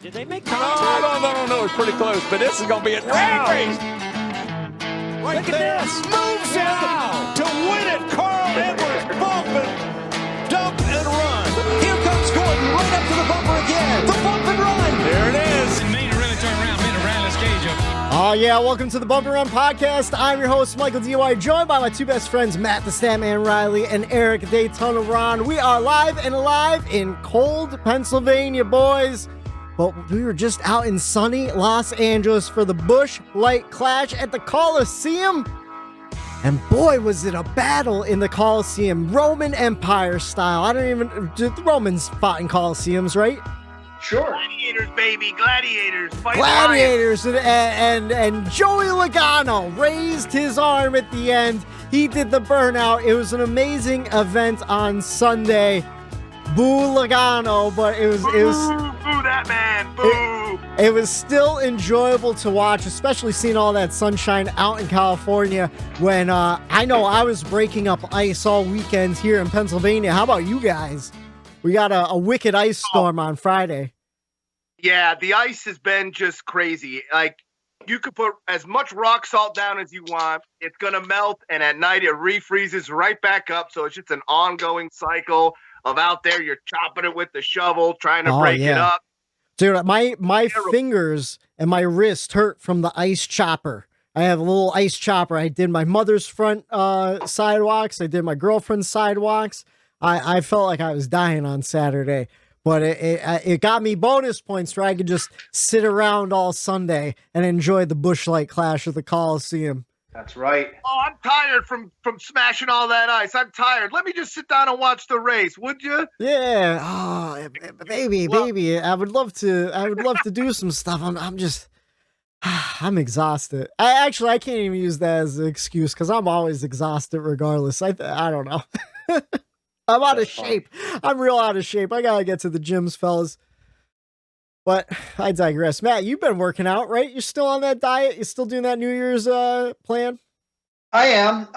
Did they make No, no, it's pretty close, but this is going to be a drag race. Look at this. Moves out to win it. Carl Edwards bumping, dump and run. Here comes Gordon right up to the bumper again. The bump and run. There it is. Maine really turn around, Maine around this cage up. Oh, yeah. Welcome to the Bump and Run Podcast. I'm your host, Michael DY, joined by my two best friends, Matt the Stat Man Reilly and Erik Daytona Ron. We are live and alive in cold Pennsylvania, boys. But we were just out in sunny Los Angeles for the Busch Light Clash at the Coliseum. And boy, was it a battle in the Coliseum, Roman Empire style. The Romans fought in Coliseums, right? Sure. Gladiators, baby, gladiators. Fight Gladiators, and Joey Logano raised his arm at the end. He did the burnout. It was an amazing event on Sunday. Boo Logano, but it was Boo that man, boo. It was still enjoyable to watch, especially seeing all that sunshine out in California when I know I was breaking up ice all weekend here in Pennsylvania. How about you guys? We got a wicked ice storm on Friday. Yeah, the ice has been just crazy. Like, you could put as much rock salt down as you want. It's going to melt, and at night it refreezes right back up. So it's just an ongoing cycle of out there. You're chopping it with the shovel, trying to break it up. Dude, my fingers and my wrist hurt from the ice chopper. I have a little ice chopper. I did my mother's front sidewalks. I did my girlfriend's sidewalks. I felt like I was dying on Saturday, but it got me bonus points where I could just sit around all Sunday and enjoy the Busch Light Clash at the Coliseum. That's right. Oh, I'm tired from smashing all that ice. I'm tired. Let me just sit down and watch the race, would you? Yeah. Oh, baby. I would love to do some stuff. I'm exhausted. I can't even use that as an excuse because I'm always exhausted regardless. I don't know. I'm out of shape. I'm real out of shape. I gotta get to the gyms, fellas. But I digress. Matt, you've been working out, right? You're still on that diet? You're still doing that New Year's plan? I am.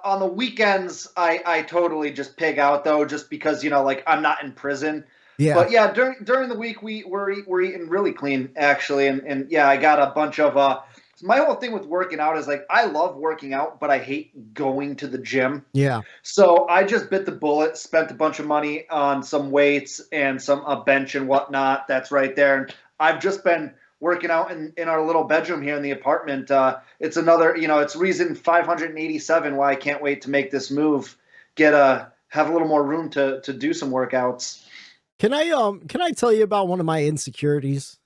On the weekends, I totally just pig out though, just because, like I'm not in prison. Yeah. But yeah, during the week we're eating really clean actually, and yeah, I got a bunch of my whole thing with working out is like I love working out, but I hate going to the gym. Yeah. So I just bit the bullet, spent a bunch of money on some weights and some a bench and whatnot. That's right there. And I've just been working out in our little bedroom here in the apartment. It's another, it's reason 587 why I can't wait to make this move. Have a little more room to do some workouts. Can I tell you about one of my insecurities?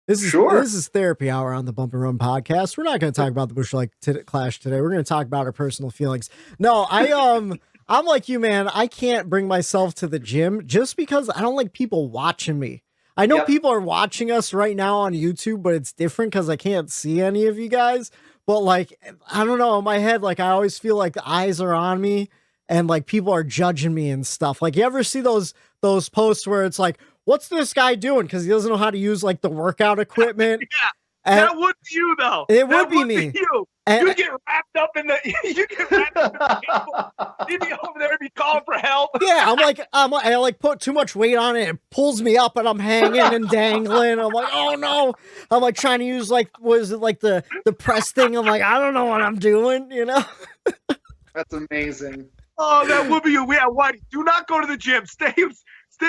This is therapy hour on the Bump and Run Podcast. We're not going to talk about the Busch Light Clash today. We're going to talk about our personal feelings. No, I'm like you, man. I can't bring myself to the gym just because I don't like people watching me. I know people are watching us right now on YouTube, but it's different because I can't see any of you guys. But like, I don't know, in my head, like I always feel like the eyes are on me and like people are judging me and stuff. Like, you ever see those posts where it's like, what's this guy doing? Because he doesn't know how to use like the workout equipment. Yeah, and that would be you though. It would be me. You. And, You get wrapped up in the table. You'd be over there, be calling for help. yeah, I like put too much weight on it. It pulls me up and I'm hanging and dangling. I'm like, oh no. I'm like trying to use like, what is it, like the press thing? I'm like, I don't know what I'm doing, That's amazing. Oh, that would be you. Yeah, why? Do not go to the gym. Stay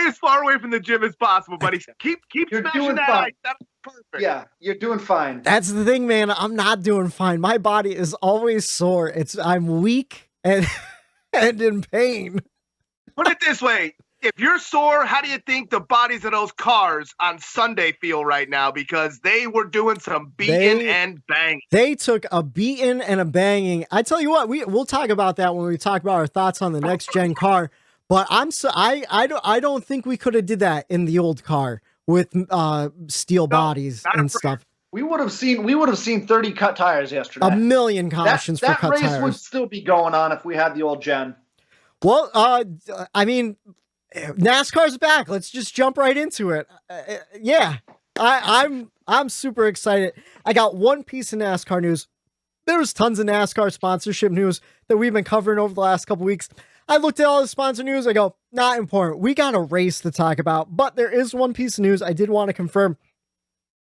as far away from the gym as possible, buddy. Keep You're smashing doing that fine. ice. That's perfect. Yeah, you're doing fine. That's the thing, man. I'm not doing fine. My body is always sore. I'm weak and in pain. Put it this way. If you're sore, how do you think the bodies of those cars on Sunday feel right now? Because they were doing some beating and banging. They took a beating and a banging. I tell you what, we'll talk about that when we talk about our thoughts on the next gen car. But I don't think we could have did that in the old car with steel bodies and stuff. We would have seen 30 cut tires yesterday. A million cautions for cut tires. That race would still be going on if we had the old gen. Well, I mean, NASCAR's back. Let's just jump right into it. Yeah, I'm super excited. I got one piece of NASCAR news. There's tons of NASCAR sponsorship news that we've been covering over the last couple weeks. I looked at all the sponsor news. I go, not important. We got a race to talk about. But there is one piece of news I did want to confirm.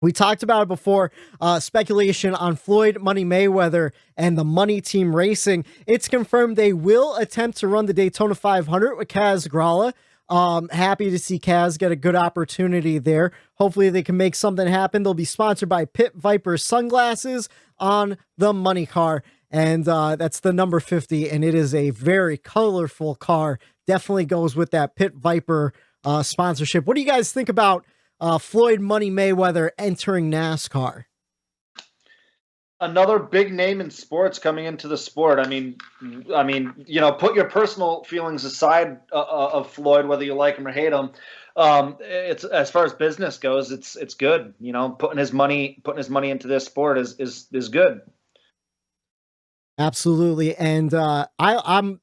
We talked about it before, speculation on Floyd Money Mayweather and the Money Team Racing. It's confirmed they will attempt to run the Daytona 500 with Kaz Gralla. Happy to see Kaz get a good opportunity there. Hopefully they can make something happen. They'll be sponsored by Pit Viper sunglasses on the money car. And that's the number 50. And it is a very colorful car. Definitely goes with that Pit Viper sponsorship. What do you guys think about Floyd Money Mayweather entering NASCAR? Another big name in sports coming into the sport. I mean, put your personal feelings aside of Floyd, whether you like him or hate him. It's, as far as business goes, it's good. Putting his money into this sport is good. Absolutely, and I'm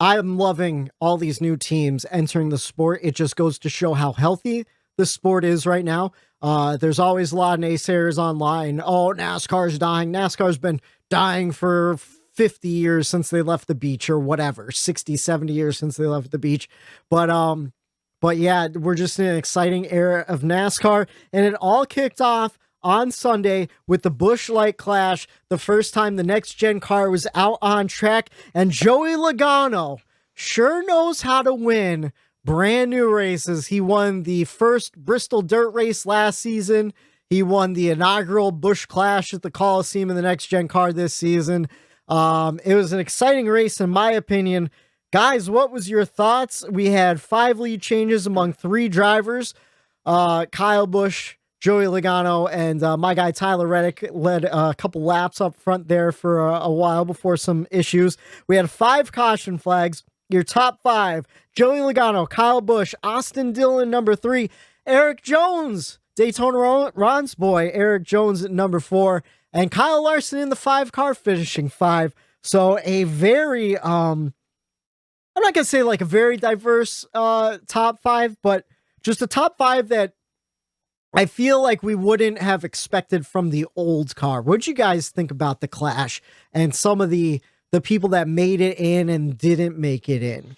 loving all these new teams entering the sport. It just goes to show how healthy the sport is right now. There's always a lot of naysayers online. Oh, NASCAR's dying. NASCAR's been dying for 50 years since they left the beach, or whatever, 60, 70 years since they left the beach. But yeah, we're just in an exciting era of NASCAR, and it all kicked off on Sunday with the Busch Light Clash, the first time the next gen car was out on track, and Joey Logano sure knows how to win brand new races. He won the first Bristol dirt race last season. He won the inaugural Busch Clash at the Coliseum in the next gen car this season. It was an exciting race in my opinion. Guys, what was your thoughts? We had 5 lead changes among 3 drivers. Kyle Busch, Joey Logano, and my guy Tyler Reddick led a couple laps up front there for a while before some issues. We had 5 caution flags. Your top 5, Joey Logano, Kyle Busch, Austin Dillon, number 3, Erik Jones, Daytona Ron's boy, Erik Jones at number 4, and Kyle Larson in the 5 car finishing 5. So a very, I'm not going to say like a very diverse top 5, but just a top 5 that I feel like we wouldn't have expected from the old car. What'd you guys think about the Clash and some of the people that made it in and didn't make it in?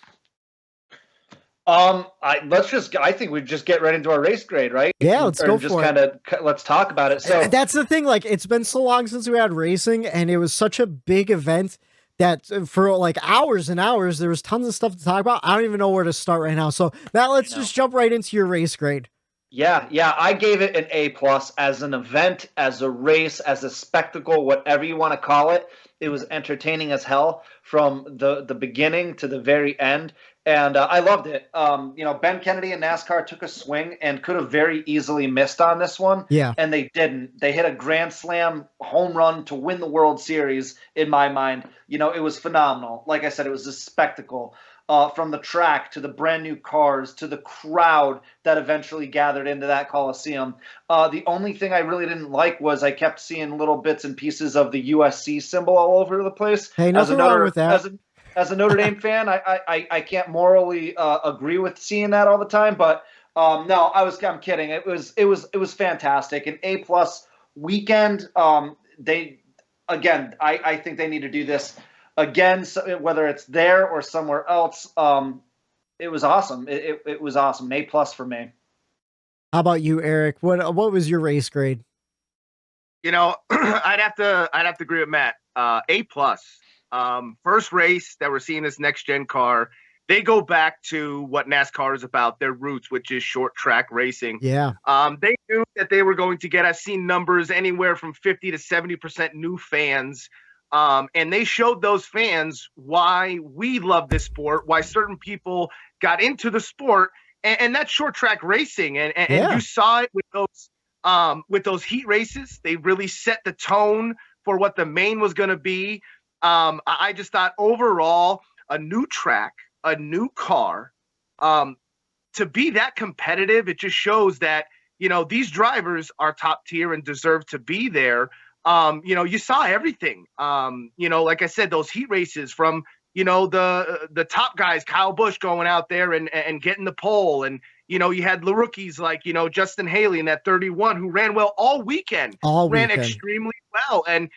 I think we just get right into our race grade, right? Yeah, let's go for it. Let's talk about it. So that's the thing. Like, it's been so long since we had racing, and it was such a big event that for like hours and hours, there was tons of stuff to talk about. I don't even know where to start right now. So now let's just jump right into your race grade. Yeah. I gave it an A+ as an event, as a race, as a spectacle, whatever you want to call it. It was entertaining as hell from the beginning to the very end. And I loved it. Ben Kennedy and NASCAR took a swing and could have very easily missed on this one. Yeah. And they didn't. They hit a grand slam home run to win the World Series, in my mind. It was phenomenal. Like I said, it was a spectacle. From the track to the brand new cars to the crowd that eventually gathered into that Coliseum. The only thing I really didn't like was I kept seeing little bits and pieces of the USC symbol all over the place. Hey, nothing wrong with that. As a Notre Dame fan, I can't morally agree with seeing that all the time. But no, I'm kidding. It was fantastic. An A+ weekend. I think they need to do this again, whether it's there or somewhere else. It was awesome. It was awesome. A+ for me. How about you, Erik? What was your race grade? I'd have to agree with Matt. A+. First race that we're seeing this next gen car. They go back to what NASCAR is about, their roots, which is short track racing. Yeah. They knew that they were going to get, I've seen numbers anywhere from 50 to 70% new fans. And they showed those fans why we love this sport, why certain people got into the sport, and that's short track racing. And you saw it with those heat races. They really set the tone for what the main was going to be. I just thought overall, a new track, a new car, to be that competitive, it just shows that, these drivers are top tier and deserve to be there. You saw everything. Like I said, those heat races from, the top guys, Kyle Busch going out there and getting the pole. And, you had the rookies like, Justin Haley in that 31 who ran well all weekend. Ran extremely well. And,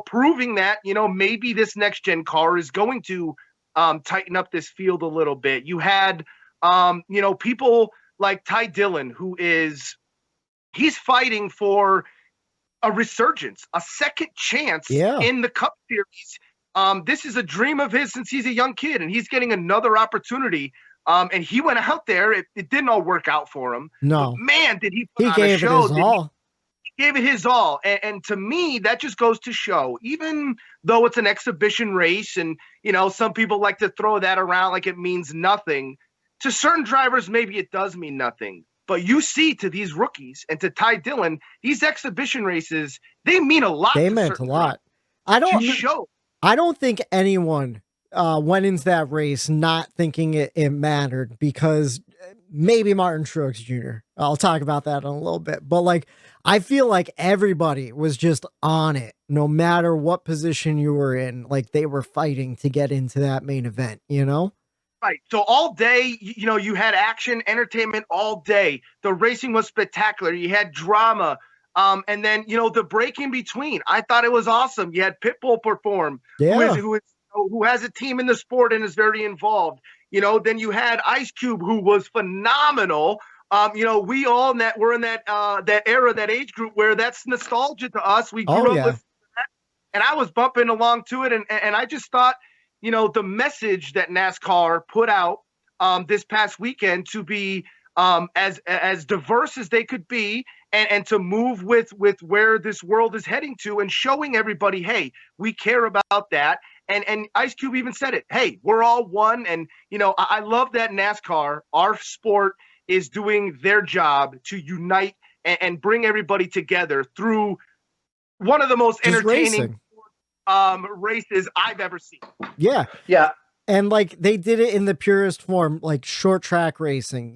proving that, maybe this next gen car is going to tighten up this field a little bit. You had, people like Dillon, he's fighting for a resurgence, a second chance in the Cup Series. This is a dream of his since he's a young kid, and he's getting another opportunity. And he went out there. It didn't all work out for him. No, but man, did he put on a show. He gave it his all. And to me, that just goes to show, even though it's an exhibition race and, some people like to throw that around like it means nothing. To certain drivers, maybe it does mean nothing. But you see to these rookies and to Dillon, these exhibition races, they mean a lot. They meant a lot. I don't think anyone went into that race not thinking it mattered, because maybe Martin Truex Jr. I'll talk about that in a little bit. But I feel like everybody was just on it, no matter what position you were in. They were fighting to get into that main event, Right. So all day, you had action, entertainment all day. The racing was spectacular. You had drama. And then, the break in between, I thought it was awesome. You had Pitbull perform, who has a team in the sport and is very involved. Then you had Ice Cube, who was phenomenal. We all were in that era, that age group where that's nostalgia to us. We grew up with that, and I was bumping along to it. And I just thought, the message that NASCAR put out this past weekend to be as diverse as they could be, and to move with where this world is heading to, and showing everybody, hey, we care about that. And Ice Cube even said it. Hey, we're all one. And, I love that NASCAR, our sport, is doing their job to unite and bring everybody together through one of the most entertaining races I've ever seen. Yeah. Yeah. And they did it in the purest form, short track racing,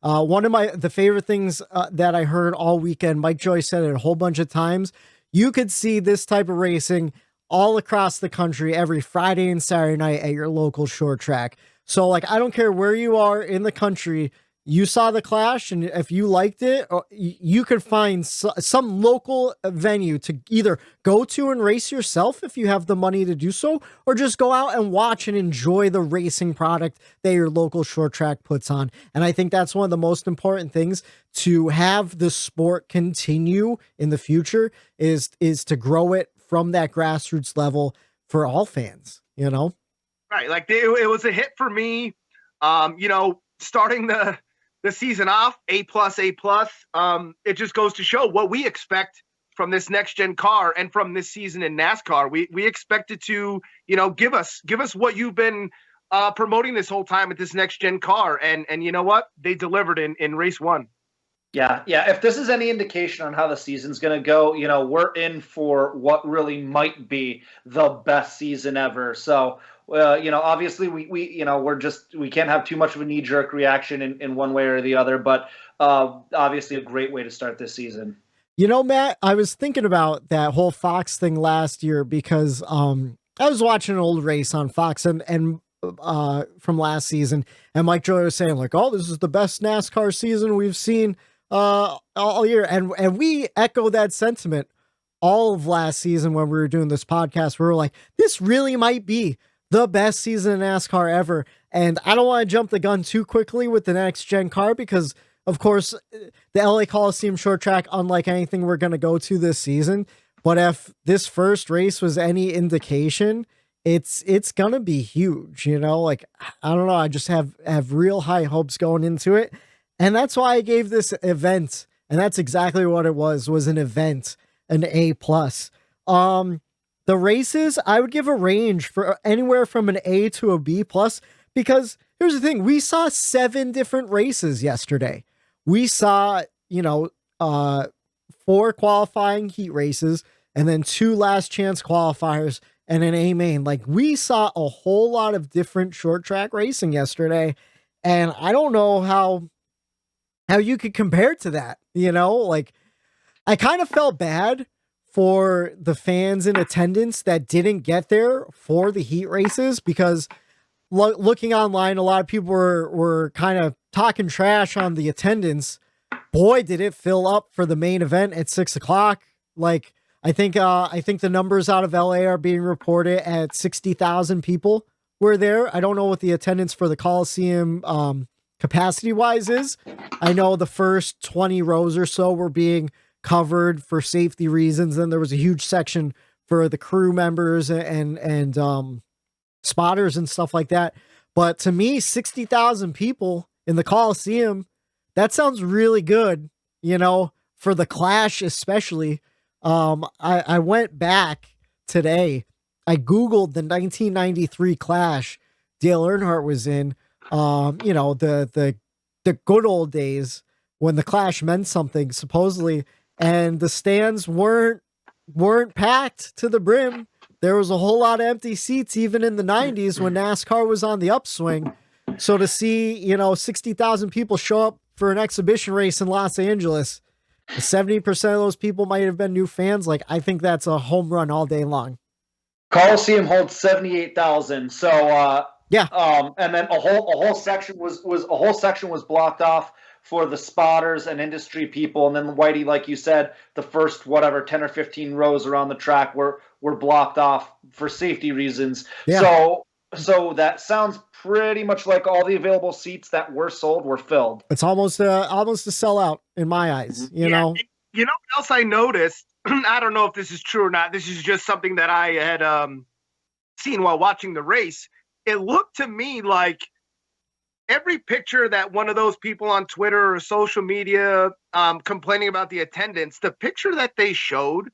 one of the favorite things that I heard all weekend, Mike Joyce said it a whole bunch of times. You could see this type of racing all across the country every Friday and Saturday night at your local short track. So I don't care where you are in the country, you saw the Clash, and if you liked it, you could find some local venue to either go to and race yourself if you have the money to do so, or just go out and watch and enjoy the racing product that your local short track puts on. And I think that's one of the most important things to have the sport continue in the future is to grow it from that grassroots level for all fans, Right. It was a hit for me, starting the season off, A+. It just goes to show what we expect from this next gen car and from this season in NASCAR. We expect it to, give us what you've been promoting this whole time at this next gen car. And you know what? They delivered in race one. Yeah. If this is any indication on how the season's going to go, we're in for what really might be the best season ever. So, obviously we can't have too much of a knee-jerk reaction in one way or the other, but obviously a great way to start this season. Matt, I was thinking about that whole Fox thing last year because I was watching an old race on Fox and from last season, and Mike Joy was saying oh, this is the best NASCAR season we've seen all year, and we echo that sentiment all of last season when we were doing this podcast. We were like, this really might be the best season in NASCAR ever. And I don't want to jump the gun too quickly with the next gen car because, of course, the LA Coliseum short track, unlike anything we're going to go to this season. But if this first race was any indication, it's going to be huge, I don't know. I just have real high hopes going into it. And that's why I gave this event, and that's exactly what it was an event, an A+. The races, I would give a range for anywhere from an A to a B+, because here's the thing. We saw 7 different races yesterday. We saw, 4 qualifying heat races and then 2 last chance qualifiers and an A main. We saw a whole lot of different short track racing yesterday. And I don't know how you could compare to that, I kind of felt bad for the fans in attendance that didn't get there for the heat races, because looking online, a lot of people were kind of talking trash on the attendance. Boy, did it fill up for the main event at 6:00. I think the numbers out of LA are being reported at 60,000 people were there. I don't know what the attendance for the Coliseum capacity wise is. I know the first 20 rows or so were being covered for safety reasons. Then there was a huge section for the crew members and spotters and stuff like that. But to me, 60,000 people in the Coliseum, that sounds really good, you know, for the Clash especially. I went back today. I Googled the 1993 Clash Dale Earnhardt was in, you know, the good old days when the Clash meant something, supposedly, and the stands weren't packed to the brim. There was a whole lot of empty seats, even in the 90s when NASCAR was on the upswing. So to see, you know, 60,000 people show up for an exhibition race in Los Angeles, 70% of those people might have been new fans. Like, I think that's a home run all day long. Coliseum holds 78,000. So yeah. And then a whole section was blocked off for the spotters and industry people. And then Whitey, like you said, the first 10 or 15 rows around the track were blocked off for safety reasons. Yeah. So that sounds pretty much like all the available seats that were sold were filled. It's almost a sellout in my eyes, you know. You know what else I noticed? I don't know if this is true or not. This is just something that I had seen while watching the race. It looked to me like every picture that one of those people on Twitter or social media complaining about the attendance, the picture that they showed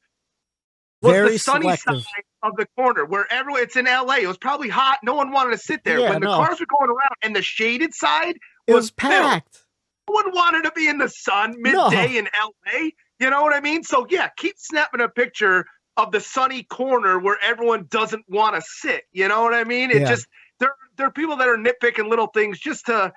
was very the sunny selective side of the corner where it's in LA. It was probably hot. No one wanted to sit there. Yeah, when the cars were going around and the shaded side was packed. No one wanted to be in the sun midday in LA. You know what I mean? So yeah, keep snapping a picture of the sunny corner where everyone doesn't want to sit. You know what I mean? It just there are people that are nitpicking little things just to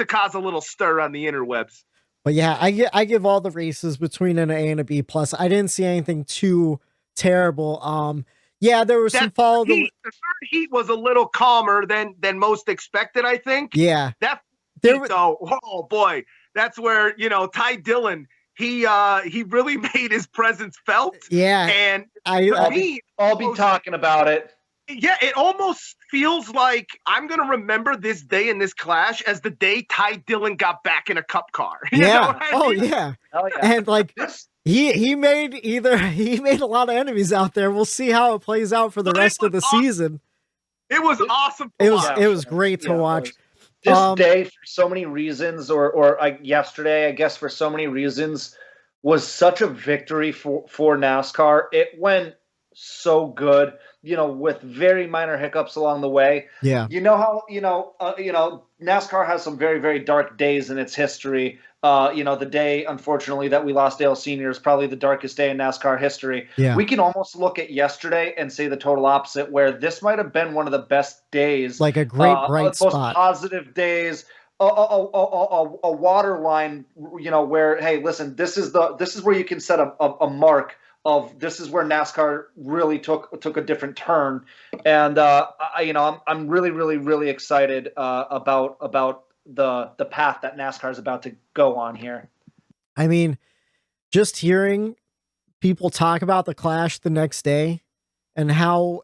cause a little stir on the interwebs. But yeah, I give all the races between an A and a B plus. I didn't see anything too terrible. Yeah, there was some follow. The third heat was a little calmer than most expected, I think. Yeah. Oh boy, that's where, you know, Dillon, he really made his presence felt. Yeah. And I'll be talking about it. Yeah, it almost feels like I'm going to remember this day in this Clash as the day Dillon got back in a cup car. You know what I mean? Yeah. Oh, yeah. And like he made a lot of enemies out there. We'll see how it plays out for the rest of the season. It was awesome. It was great to watch. This day, for so many reasons, or yesterday, I guess, for so many reasons, was such a victory for NASCAR. It went so good, you know, with very minor hiccups along the way. Yeah. You know how, NASCAR has some very, very dark days in its history. The day, unfortunately, that we lost Dale Sr. is probably the darkest day in NASCAR history. Yeah. We can almost look at yesterday and say the total opposite, where this might have been one of the best days. Like a great bright spot. Most positive days. A water line, you know, where, hey, listen, this is where you can set a mark of this is where NASCAR really took a different turn. And I'm really, really, really excited about the path that NASCAR is about to go on here. I mean, just hearing people talk about the Clash the next day and how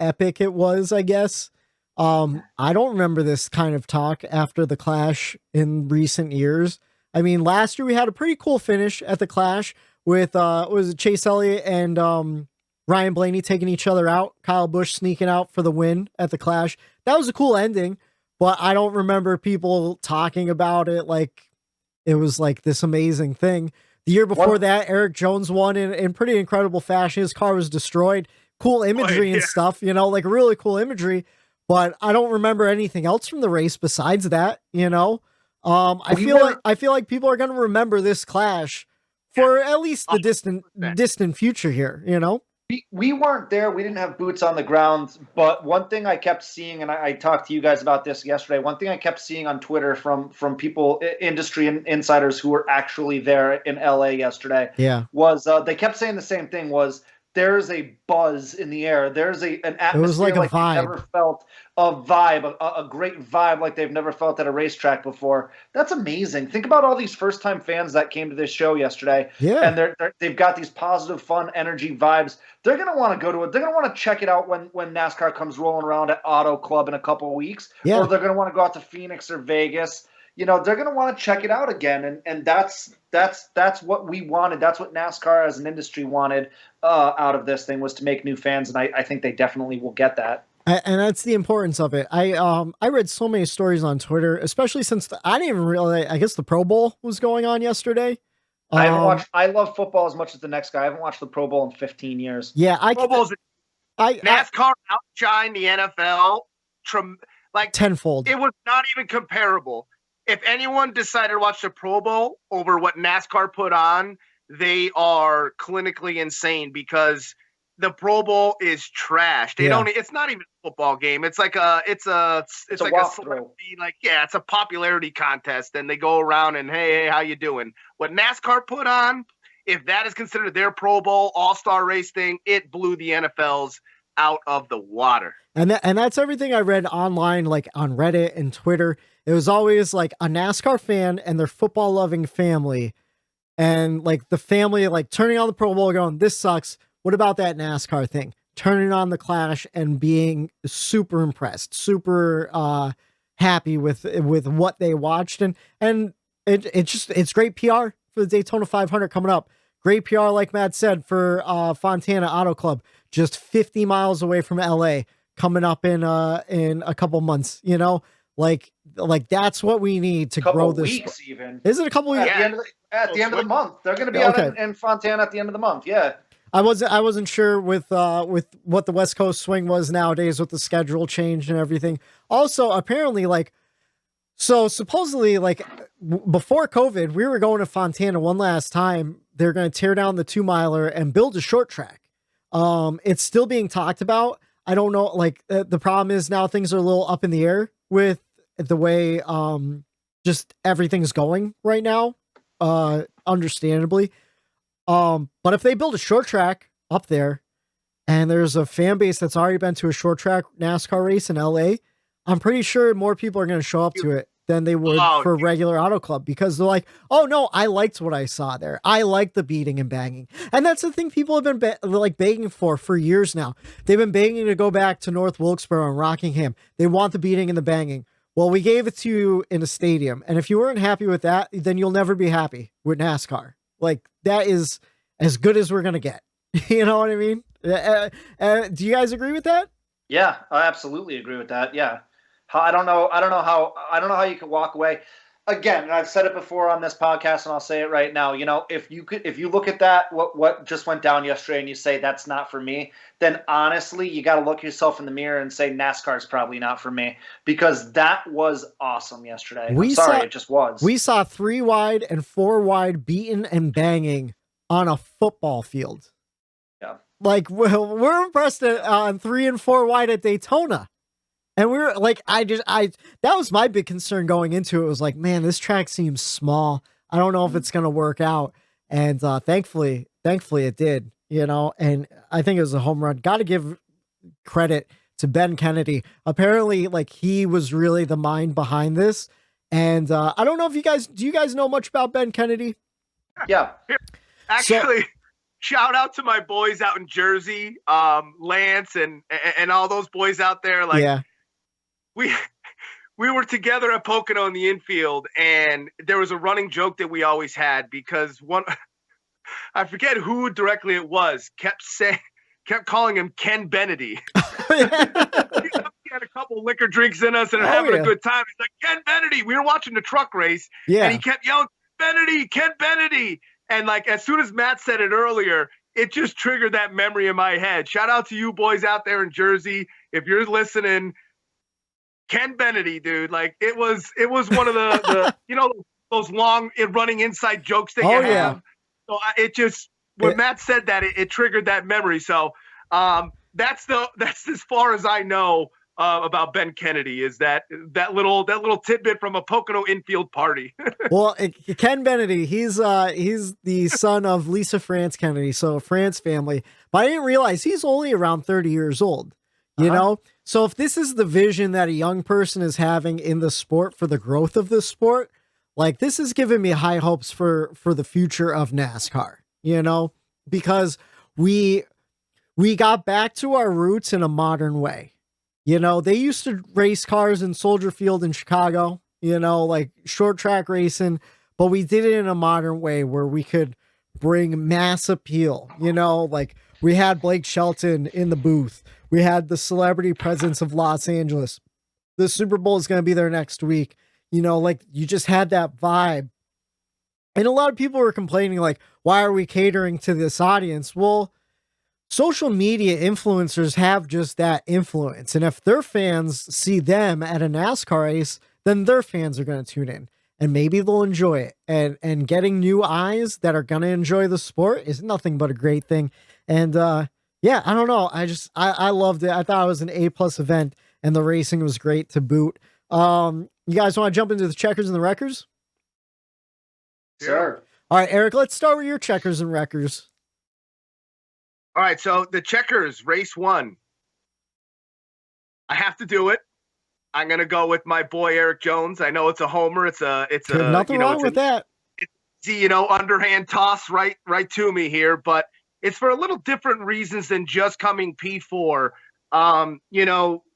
epic it was, I guess. I don't remember this kind of talk after the Clash in recent years. I mean, last year we had a pretty cool finish at the Clash with was it Chase Elliott and Ryan Blaney taking each other out, Kyle Busch sneaking out for the win at the Clash. That was a cool ending, but I don't remember people talking about it like it was like this amazing thing. The year before that, Erik Jones won in pretty incredible fashion. His car was destroyed. Cool imagery and stuff, you know, like really cool imagery. But I don't remember anything else from the race besides that, you know. I feel like people are going to remember this Clash for at least the distant future here, you know. We weren't there. We didn't have boots on the ground. But one thing I kept seeing, and I talked to you guys about this yesterday, one thing I kept seeing on Twitter from people, industry insiders who were actually there in LA yesterday, was they kept saying the same thing, was there's a buzz in the air. There's an atmosphere it was like a vibe. They've never felt, a vibe, a great vibe like they've never felt at a racetrack before. That's amazing. Think about all these first-time fans that came to this show yesterday. Yeah. And they've got these positive, fun, energy vibes. They're going to want to go to it. They're going to want to check it out when NASCAR comes rolling around at Auto Club in a couple of weeks. Yeah. Or they're going to want to go out to Phoenix or Vegas. They're going to want to check it out again. And that's what we wanted. That's what NASCAR as an industry wanted out of this thing, was to make new fans. And I think they definitely will get that. And that's the importance of it. I read so many stories on Twitter, especially since I didn't even realize, I guess the Pro Bowl was going on yesterday. I haven't watched. I love football as much as the next guy. I haven't watched the Pro Bowl in 15 years. Yeah. NASCAR outshined the NFL tenfold. It was not even comparable. If anyone decided to watch the Pro Bowl over what NASCAR put on, they are clinically insane, because the Pro Bowl is trash. It's not even a football game. It's like it's like a celebrity, it's a popularity contest, and they go around and hey, how you doing? What NASCAR put on, if that is considered their Pro Bowl all-star race thing, it blew the NFL's out of the water. And that's everything I read online, like on Reddit and Twitter. It was always like a NASCAR fan and their football loving family, and like the family like turning on the Pro Bowl going, this sucks. What about that NASCAR thing? Turning on the Clash and being super impressed, super happy with what they watched. And it's great PR for the Daytona 500 coming up. Great PR, like Matt said, for Fontana Auto Club, just 50 miles away from LA, coming up in a couple months, like that's what we need to grow this. Weeks even. Is it a couple weeks? At the end of the month. They're going to be out in Fontana at the end of the month. Yeah. I wasn't sure with what the West Coast swing was nowadays with the schedule change and everything. Also, apparently, supposedly, before COVID, we were going to Fontana one last time. They're going to tear down the 2-miler and build a short track. It's still being talked about. I don't know. The problem is now things are a little up in the air with the way just everything's going right now. Understandably. But if they build a short track up there and there's a fan base that's already been to a short track NASCAR race in LA, I'm pretty sure more people are going to show up to it than they would for regular Auto Club, because they're like, oh no, I liked what I saw there. I liked the beating and banging. And that's the thing people have been begging for years now. They've been begging to go back to North Wilkesboro and Rockingham. They want the beating and the banging. Well, we gave it to you in a stadium. And if you weren't happy with that, then you'll never be happy with NASCAR. That is as good as we're going to get. You know what I mean? Do you guys agree with that? Yeah, I absolutely agree with that. Yeah. I don't know how you could walk away. Again, and I've said it before on this podcast, and I'll say it right now. If you look at that, what just went down yesterday, and you say that's not for me, then honestly, you got to look yourself in the mirror and say NASCAR is probably not for me, because that was awesome yesterday. It just was. We saw 3 wide and 4 wide beating and banging on a football field. Yeah, we're impressed on 3 and 4 wide at Daytona. And we were that was my big concern going into it, was like, man, this track seems small. I don't know if it's going to work out. And thankfully it did, and I think it was a home run. Got to give credit to Ben Kennedy. Apparently, he was really the mind behind this. And I don't know if do you guys know much about Ben Kennedy? Yeah. Actually, shout out to my boys out in Jersey, Lance and all those boys out there. Yeah. We were together at Pocono in the infield, and there was a running joke that we always had, because I forget who directly it was, kept calling him Ken Bennedy. He had a couple liquor drinks in us and having a good time. He's like, Ken Bennedy. We were watching the truck race, and he kept yelling, Ken Bennedy. And as soon as Matt said it earlier, it just triggered that memory in my head. Shout out to you boys out there in Jersey. If you're listening, Ken Bennedy, dude, it was one of the those long running inside jokes that you have. So when Matt said that, it triggered that memory. So that's as far as I know about Ben Kennedy is that little tidbit from a Pocono infield party. Well, Ken Kennedy, he's the son of Lisa France Kennedy, so a France family. But I didn't realize he's only around 30 years old. You know, so if this is the vision that a young person is having in the sport for the growth of the sport, like this is giving me high hopes for the future of NASCAR. You know, because we got back to our roots in a modern way. You know, they used to race cars in Soldier Field in Chicago, you know, like short track racing, but we did it in a modern way where we could bring mass appeal. You know, like we had Blake Shelton in the booth. We had the celebrity presence of Los Angeles. The Super Bowl is going to be there next week. You know, like you just had that vibe. And a lot of people were complaining, like, why are we catering to this audience? Well, social media influencers have just that influence. And if their fans see them at a NASCAR race, then their fans are going to tune in and maybe they'll enjoy it. And getting new eyes that are going to enjoy the sport is nothing but a great thing. And yeah, I don't know. I loved it. I thought it was an A+ event and the racing was great to boot. You guys want to jump into the checkers and the wreckers? Sure. All right, Erik, let's start with your checkers and wreckers. All right, so the checkers, race 1. I have to do it. I'm gonna go with my boy Erik Jones. I know it's a homer. It's a nothing wrong with that. It's underhand toss right to me here, but it's for a little different reasons than just coming P4.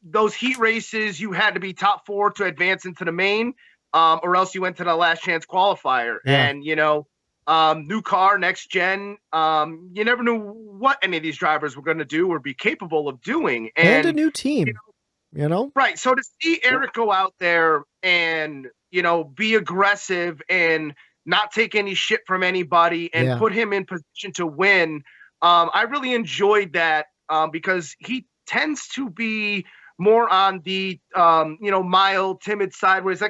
Those heat races, you had to be top 4 to advance into the main, or else you went to the last chance qualifier. Yeah. And new car, next gen. You never knew what any of these drivers were going to do or be capable of doing. And a new team, Right. So to see Erik go out there and, be aggressive and not take any shit from anybody and put him in position to win, I really enjoyed that because he tends to be more on the, mild, timid side where he's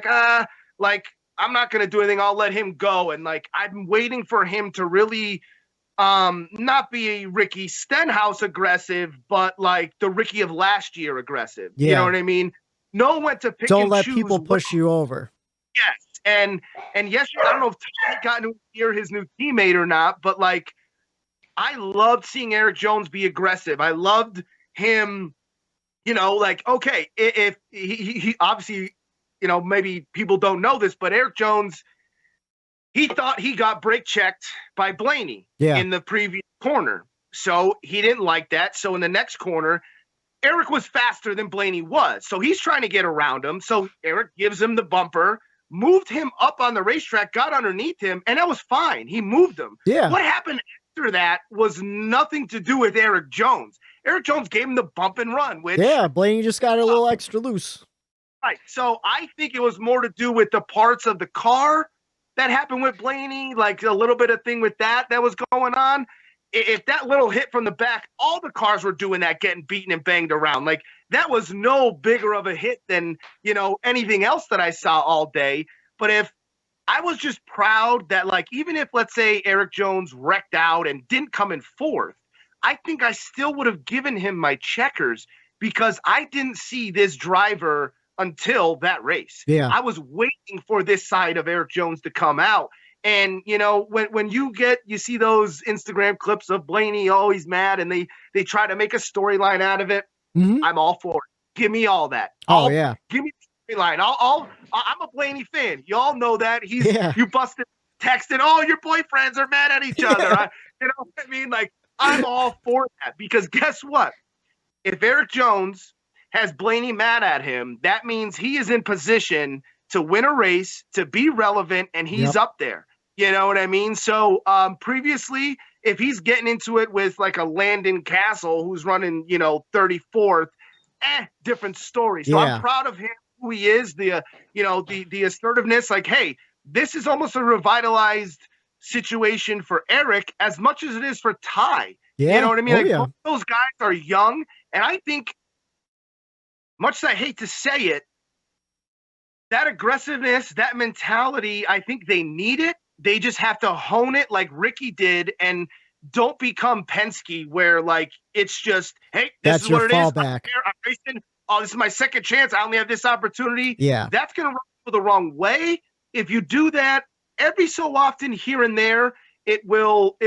like, I'm not going to do anything. I'll let him go. And I'm waiting for him to really not be a Ricky Stenhouse aggressive, but like the Ricky of last year aggressive. Yeah. You know what I mean? Know when to pick Don't and let choose people push you over. Yes. And yes, I don't know if Tommy got to hear his new teammate or not, but I loved seeing Erik Jones be aggressive. I loved him, okay, if he obviously, maybe people don't know this, but Erik Jones, he thought he got brake checked by Blaney in the previous corner. So he didn't like that. So in the next corner, Erik was faster than Blaney was. So he's trying to get around him. So Erik gives him the bumper, moved him up on the racetrack, got underneath him, and that was fine. He moved him. Yeah. What happened after that was nothing to do with Erik Jones. Erik Jones gave him the bump and run, which Blaney just got a little extra loose. Right. So I think it was more to do with the parts of the car that happened with Blaney, like a little bit of thing with that was going on. If that little hit from the back, all the cars were doing that, getting beaten and banged around. Like that was no bigger of a hit than, anything else that I saw all day. But if I was just proud that even if, let's say, Erik Jones wrecked out and didn't come in 4th, I think I still would have given him my checkers because I didn't see this driver until that race. Yeah. I was waiting for this side of Erik Jones to come out. And, when you see those Instagram clips of Blaney always mad and they try to make a storyline out of it, I'm all for it. Give me all that. Give me the storyline. I'm a Blaney fan. You all know that. You busted texting, your boyfriends are mad at each other. You know what I mean? I'm all for that because guess what? If Erik Jones has Blaney mad at him, that means he is in position to win a race, to be relevant, and he's up there. You know what I mean? So previously, if he's getting into it with a Landon Castle who's running, 34th, different story. So I'm proud of him, who he is, the assertiveness. Hey, this is almost a revitalized situation for Erik as much as it is for Ty. Yeah. You know what I mean? Both those guys are young, and I think, much as I hate to say it, that aggressiveness, that mentality, I think they need it. They just have to hone it like Ricky did and don't become Penske where it's just, hey, this is what it is. I'm racing oh, this is my second chance. I only have this opportunity. Yeah. That's going to run the wrong way. If you do that every so often here and there, it will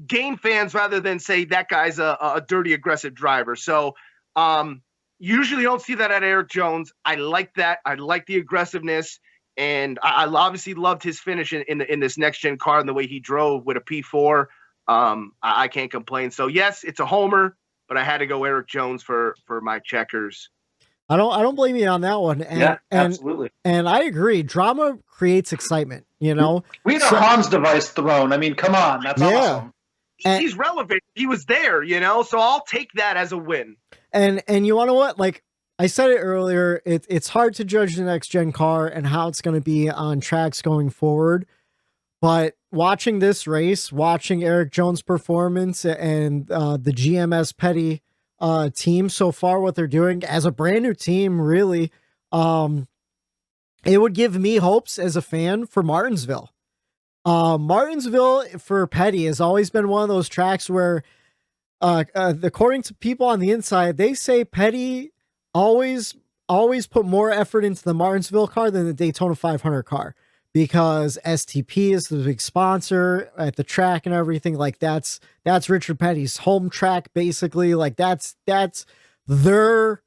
gain fans rather than say that guy's a dirty, aggressive driver. So usually don't see that at Erik Jones. I like that. I like the aggressiveness. And I obviously loved his finish in this next-gen car and the way he drove with a P4. I can't complain. So, yes, it's a homer, but I had to go Erik Jones for my checkers. I don't blame you on that one. And, absolutely. And I agree. Drama creates excitement, you know? We had a Hans device thrown. I mean, come on. That's awesome. He's relevant. He was there, you know? So I'll take that as a win. And you want to know what? Like, I said it earlier, it's hard to judge the next gen car and how it's going to be on tracks going forward. But watching this race, watching Erik Jones' performance and the GMS Petty team so far, what they're doing as a brand new team, really, it would give me hopes as a fan for Martinsville. Martinsville for Petty has always been one of those tracks where, according to people on the inside, they say Petty always put more effort into the Martinsville car than the Daytona 500 car, because STP is the big sponsor at the track and everything. Like that's Richard Petty's home track, basically. Like that's their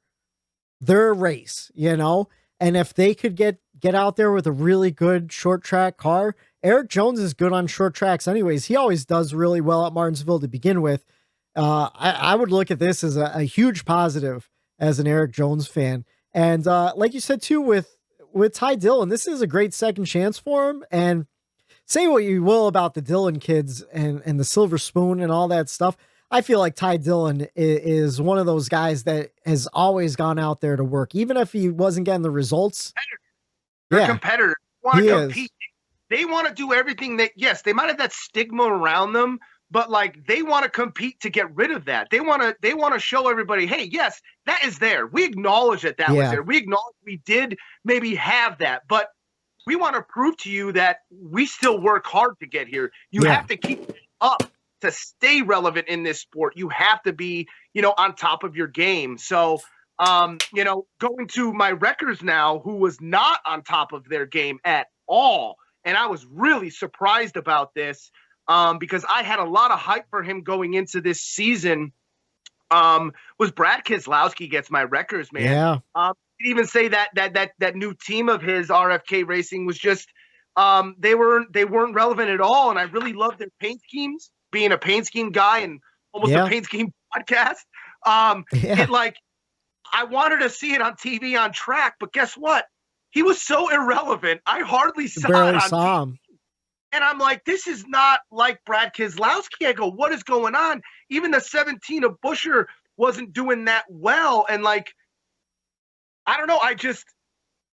race, you know? And if they could get out there with a really good short track car, Erik Jones is good on short tracks anyways. He always does really well at Martinsville to begin with. I would look at this as a huge positive as an Erik Jones fan. And like you said too, with Ty Dillon, this is a great second chance for him. And say what you will about the Dillon kids and the Silver Spoon and all that stuff, I feel like Ty Dillon is one of those guys that has always gone out there to work, even if he wasn't getting the results. They're competitors. They want to compete. Is. They want to do everything that, yes, they might have that stigma around them, but like they want to compete to get rid of that. They want to show everybody, hey, yes, that is there. We acknowledge that was there. We acknowledge we did maybe have that, but we want to prove to you that we still work hard to get here. You have to keep it up to stay relevant in this sport. You have to be, on top of your game. So, going to my wreckers now, who was not on top of their game at all. And I was really surprised about this. Because I had a lot of hype for him going into this season, was Brad Keselowski gets my wreckers, man. Yeah. He'd even say that new team of his, RFK Racing, was just they weren't relevant at all. And I really loved their paint schemes, being a paint scheme guy and almost a paint scheme podcast. I wanted to see it on TV on track, but guess what? He was so irrelevant. I hardly saw it on TV. And I'm like, this is not like Brad Keselowski. I go, what is going on? Even the 17 of Buescher wasn't doing that well. And like, I don't know.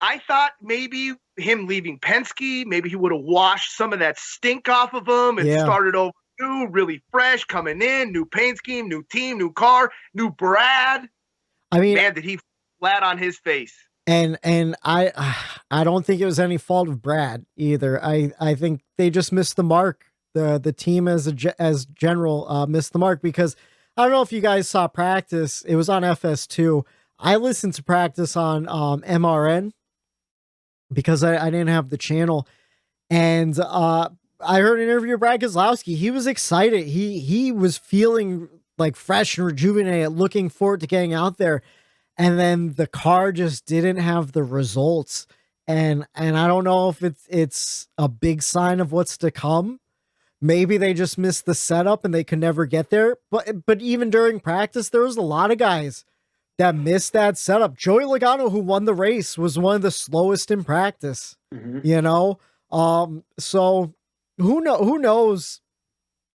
I thought maybe him leaving Penske, maybe he would have washed some of that stink off of him and started over new, really fresh, coming in, new paint scheme, new team, new car, new Brad. I mean, man, did he flat on his face. And I don't think it was any fault of Brad either. I think they just missed the mark. The team as general missed the mark, because I don't know if you guys saw practice. It was on FS2. I listened to practice on MRN because I didn't have the channel, and I heard an interview with Brad Keselowski. He was excited. He was feeling like fresh and rejuvenated, looking forward to getting out there. And then the car just didn't have the results. And I don't know if it's a big sign of what's to come. Maybe they just missed the setup and they could never get there. But even during practice, there was a lot of guys that missed that setup. Joey Logano, who won the race, was one of the slowest in practice. Mm-hmm. So who knows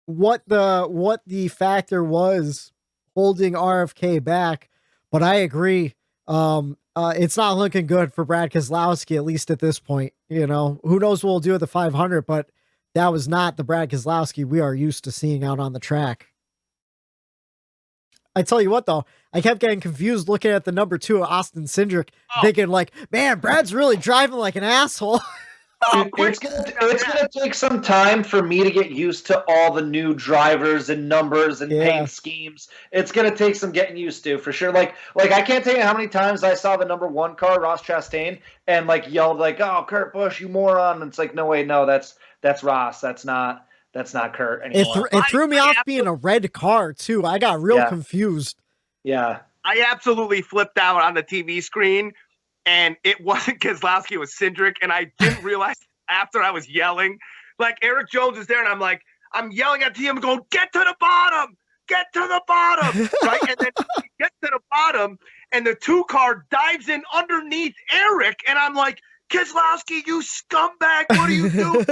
what the factor was holding RFK back. But I agree. It's not looking good for Brad Keselowski, at least at this point. Who knows what we'll do at the 500, but that was not the Brad Keselowski we are used to seeing out on the track. I tell you what, though, I kept getting confused looking at the number 2 of Austin Cindric, thinking like, man, Brad's really driving like an asshole. It's gonna take some time for me to get used to all the new drivers and numbers and paint schemes. It's gonna take some getting used to for sure. Like I can't tell you how many times I saw the number 1 car, Ross Chastain, and like yelled like, "Oh, Kurt Busch, you moron!" And it's like, no, wait, no, that's Ross. That's not Kurt anymore. It threw me off being a red car too. I got real confused. Yeah, I absolutely flipped out on the TV screen. And it wasn't Keselowski, it was Cindric. And I didn't realize after I was yelling, like Erik Jones is there. And I'm yelling at him going, get to the bottom, right? And then he gets to the bottom and the 2 car dives in underneath Erik. And I'm like, Keselowski, you scumbag. What are you doing?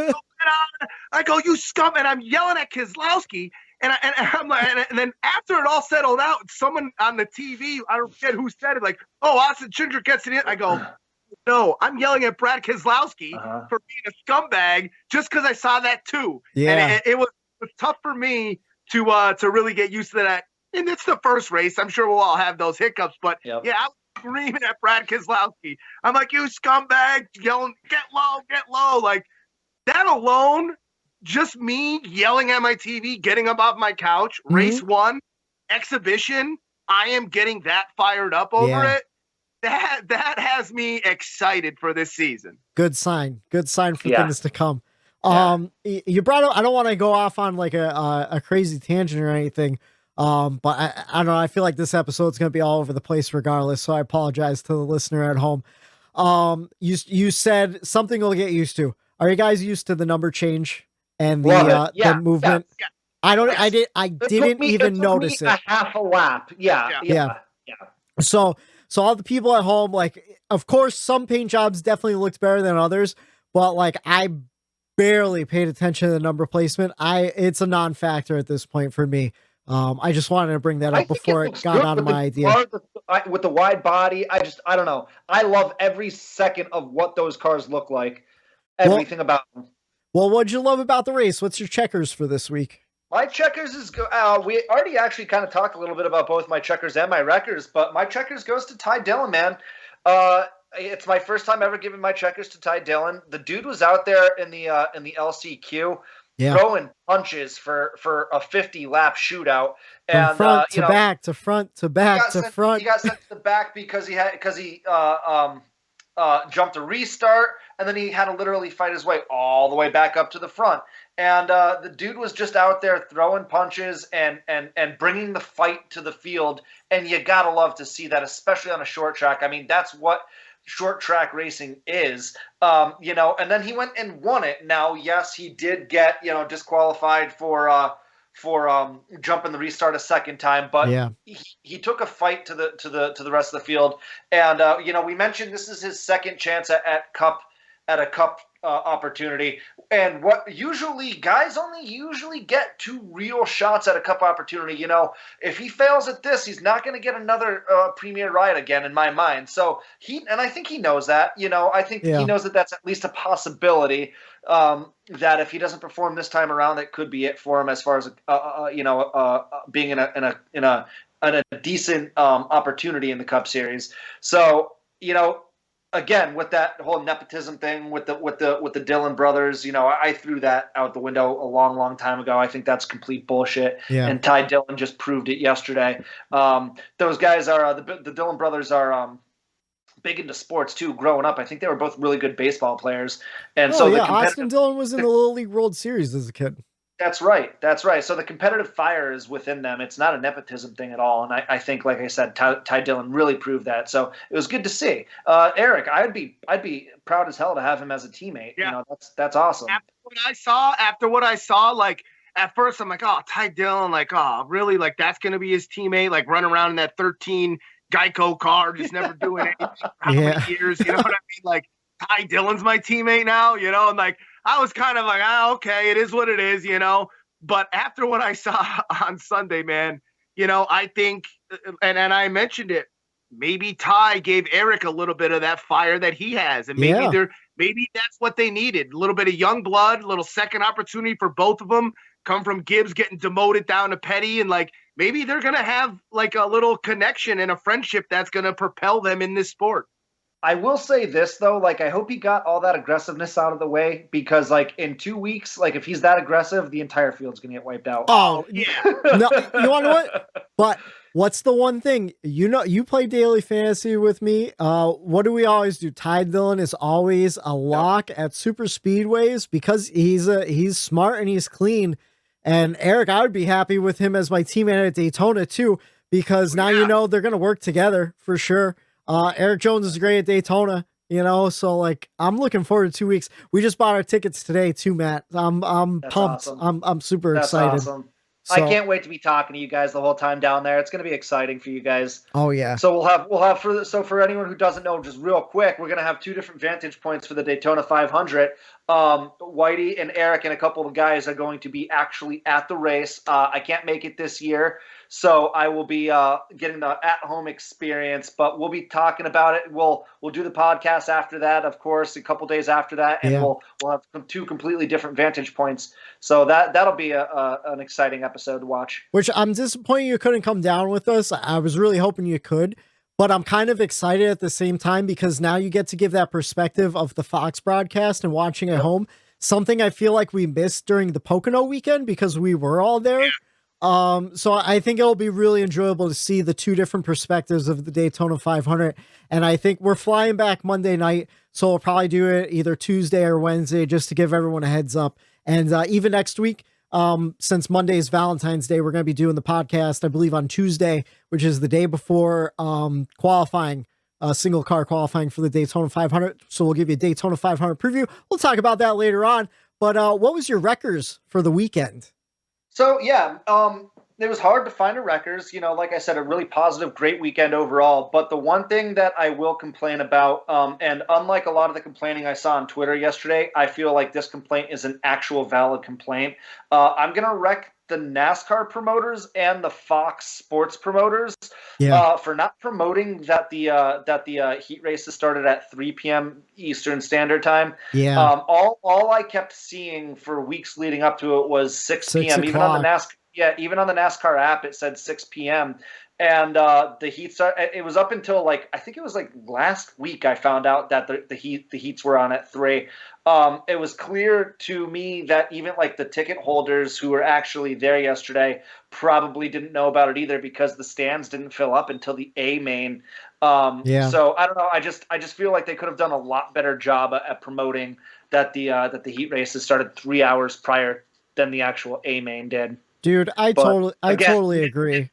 I go, you scum. And I'm yelling at Keselowski. And I'm like, and then after it all settled out, someone on the TV, I don't forget who said it, like, "Oh, Austin Cindric gets it in." I go, "No, I'm yelling at Brad Keselowski for being a scumbag just because I saw that too." Yeah, and it was tough for me to really get used to that. And it's the first race. I'm sure we'll all have those hiccups, but yeah, I was screaming at Brad Keselowski. I'm like, "You scumbag!" Yelling, "Get low!" Like that alone. Just me yelling at my TV, getting up off my couch, race 1, exhibition. I am getting that fired up over it. That has me excited for this season. Good sign for things to come. You brought up, I don't want to go off on like a crazy tangent or anything. But I don't know. I feel like this episode's going to be all over the place regardless. So I apologize to the listener at home. You said something we'll get used to. Are you guys used to the number change? And the movement. Yeah. I didn't even notice it. A half a lap. Yeah. So all the people at home, like, of course, some paint jobs definitely looked better than others, but like I barely paid attention to the number placement. It's a non-factor at this point for me. I just wanted to bring that up before it got out of my idea. With the wide body, I don't know. I love every second of what those cars look like. Everything about them. Well, what'd you love about the race? What's your checkers for this week? My checkers is we already actually kind of talked a little bit about both my checkers and my wreckers, but my checkers goes to Ty Dillon, man. It's my first time ever giving my checkers to Ty Dillon. The dude was out there in the LCQ throwing punches for a 50-lap shootout, and from front to back to front to back to front. He got sent to the back because he jumped a restart, and then he had to literally fight his way all the way back up to the front. And the dude was just out there throwing punches and bringing the fight to the field. And you got to love to see that, especially on a short track. I mean, that's what short track racing is, and then he went and won it. Now, yes, he did get, disqualified for jumping the restart a second time, but he took a fight to the rest of the field. And we mentioned this is his second chance at a cup opportunity, and what usually guys only usually get 2 real shots at a cup opportunity. If he fails at this, he's not going to get another premier ride again, in my mind. So I think he knows that. I think he knows that that's at least a possibility. That if he doesn't perform this time around, that could be it for him as far as being in a decent opportunity in the Cup Series. So again, with that whole nepotism thing with the Dillon brothers, I threw that out the window a long, long time ago. I think that's complete bullshit. Yeah. And Ty Dillon just proved it yesterday. Those guys are the Dillon brothers are big into sports too. Growing up, I think they were both really good baseball players. And Austin Dillon was in the Little League World Series as a kid. That's right. So the competitive fire is within them. It's not a nepotism thing at all. And I think, like I said, Ty Dillon really proved that. So it was good to see. Erik, I'd be proud as hell to have him as a teammate. Yeah. That's awesome. After what I saw, like at first I'm like, oh, Ty Dillon, like, oh, really? Like that's going to be his teammate, like running around in that 13 Geico car, just never doing anything for how many years, you know what I mean? Like Ty Dillon's my teammate now, and like, I was kind of like, okay, it is what it is, But after what I saw on Sunday, man, I think, and I mentioned it, maybe Ty gave Erik a little bit of that fire that he has. And maybe that's what they needed. A little bit of young blood, a little second opportunity for both of them. Come from Gibbs getting demoted down to Petty. And like, maybe they're going to have like a little connection and a friendship that's going to propel them in this sport. I will say this though, like I hope he got all that aggressiveness out of the way, because like in 2 weeks, like if he's that aggressive, the entire field's gonna get wiped out. Oh yeah. No, you want to know what? But what's the one thing, you play daily fantasy with me. What do we always do? Ty Dillon is always a lock at super speedways because he's smart and he's clean. And Erik, I would be happy with him as my teammate at Daytona too, because now you know they're gonna work together for sure. Erik Jones is great at Daytona, so like I'm looking forward to 2 weeks. We just bought our tickets today too, Matt. I'm pumped. Awesome. I'm super excited. Awesome. So, I can't wait to be talking to you guys the whole time down there. It's going to be exciting for you guys. Oh yeah. So we'll have for anyone who doesn't know, just real quick, we're going to have 2 different vantage points for the Daytona 500. Whitey and Erik and a couple of guys are going to be actually at the race. I can't make it this year, so I will be getting the at-home experience, but we'll be talking about it. We'll do the podcast after that, of course, a couple days after that, and we'll have 2 completely different vantage points. So that'll be an exciting episode to watch. Which I'm disappointed you couldn't come down with us. I was really hoping you could. But I'm kind of excited at the same time because now you get to give that perspective of the Fox broadcast and watching at home. Something I feel like we missed during the Pocono weekend because we were all there. So I think it'll be really enjoyable to see the 2 different perspectives of the Daytona 500. And I think we're flying back Monday night. So we'll probably do it either Tuesday or Wednesday just to give everyone a heads up. And even next week, since Monday is Valentine's Day, we're going to be doing the podcast, I believe, on Tuesday, which is the day before qualifying, single car qualifying for the Daytona 500. So we'll give you a Daytona 500 preview. We'll talk about that later on. But what was your records for the weekend? So, yeah, it was hard to find a records. Like I said, a really positive, great weekend overall. But the one thing that I will complain about, and unlike a lot of the complaining I saw on Twitter yesterday, I feel like this complaint is an actual valid complaint. I'm going to wreck the NASCAR promoters and the Fox Sports promoters for not promoting that the heat races started at 3 p.m. Eastern Standard Time. Yeah. All I kept seeing for weeks leading up to it was 6 p.m. Even on the NASCAR. Yeah, even on the NASCAR app, it said 6 p.m. And the heat started. It was up until I think it was last week I found out that the heats were on at 3. It was clear to me that even the ticket holders who were actually there yesterday probably didn't know about it either because the stands didn't fill up until the A main. So I don't know. I just feel like they could have done a lot better job at promoting that the heat races started 3 hours prior than the actual A main did. Dude, I totally agree.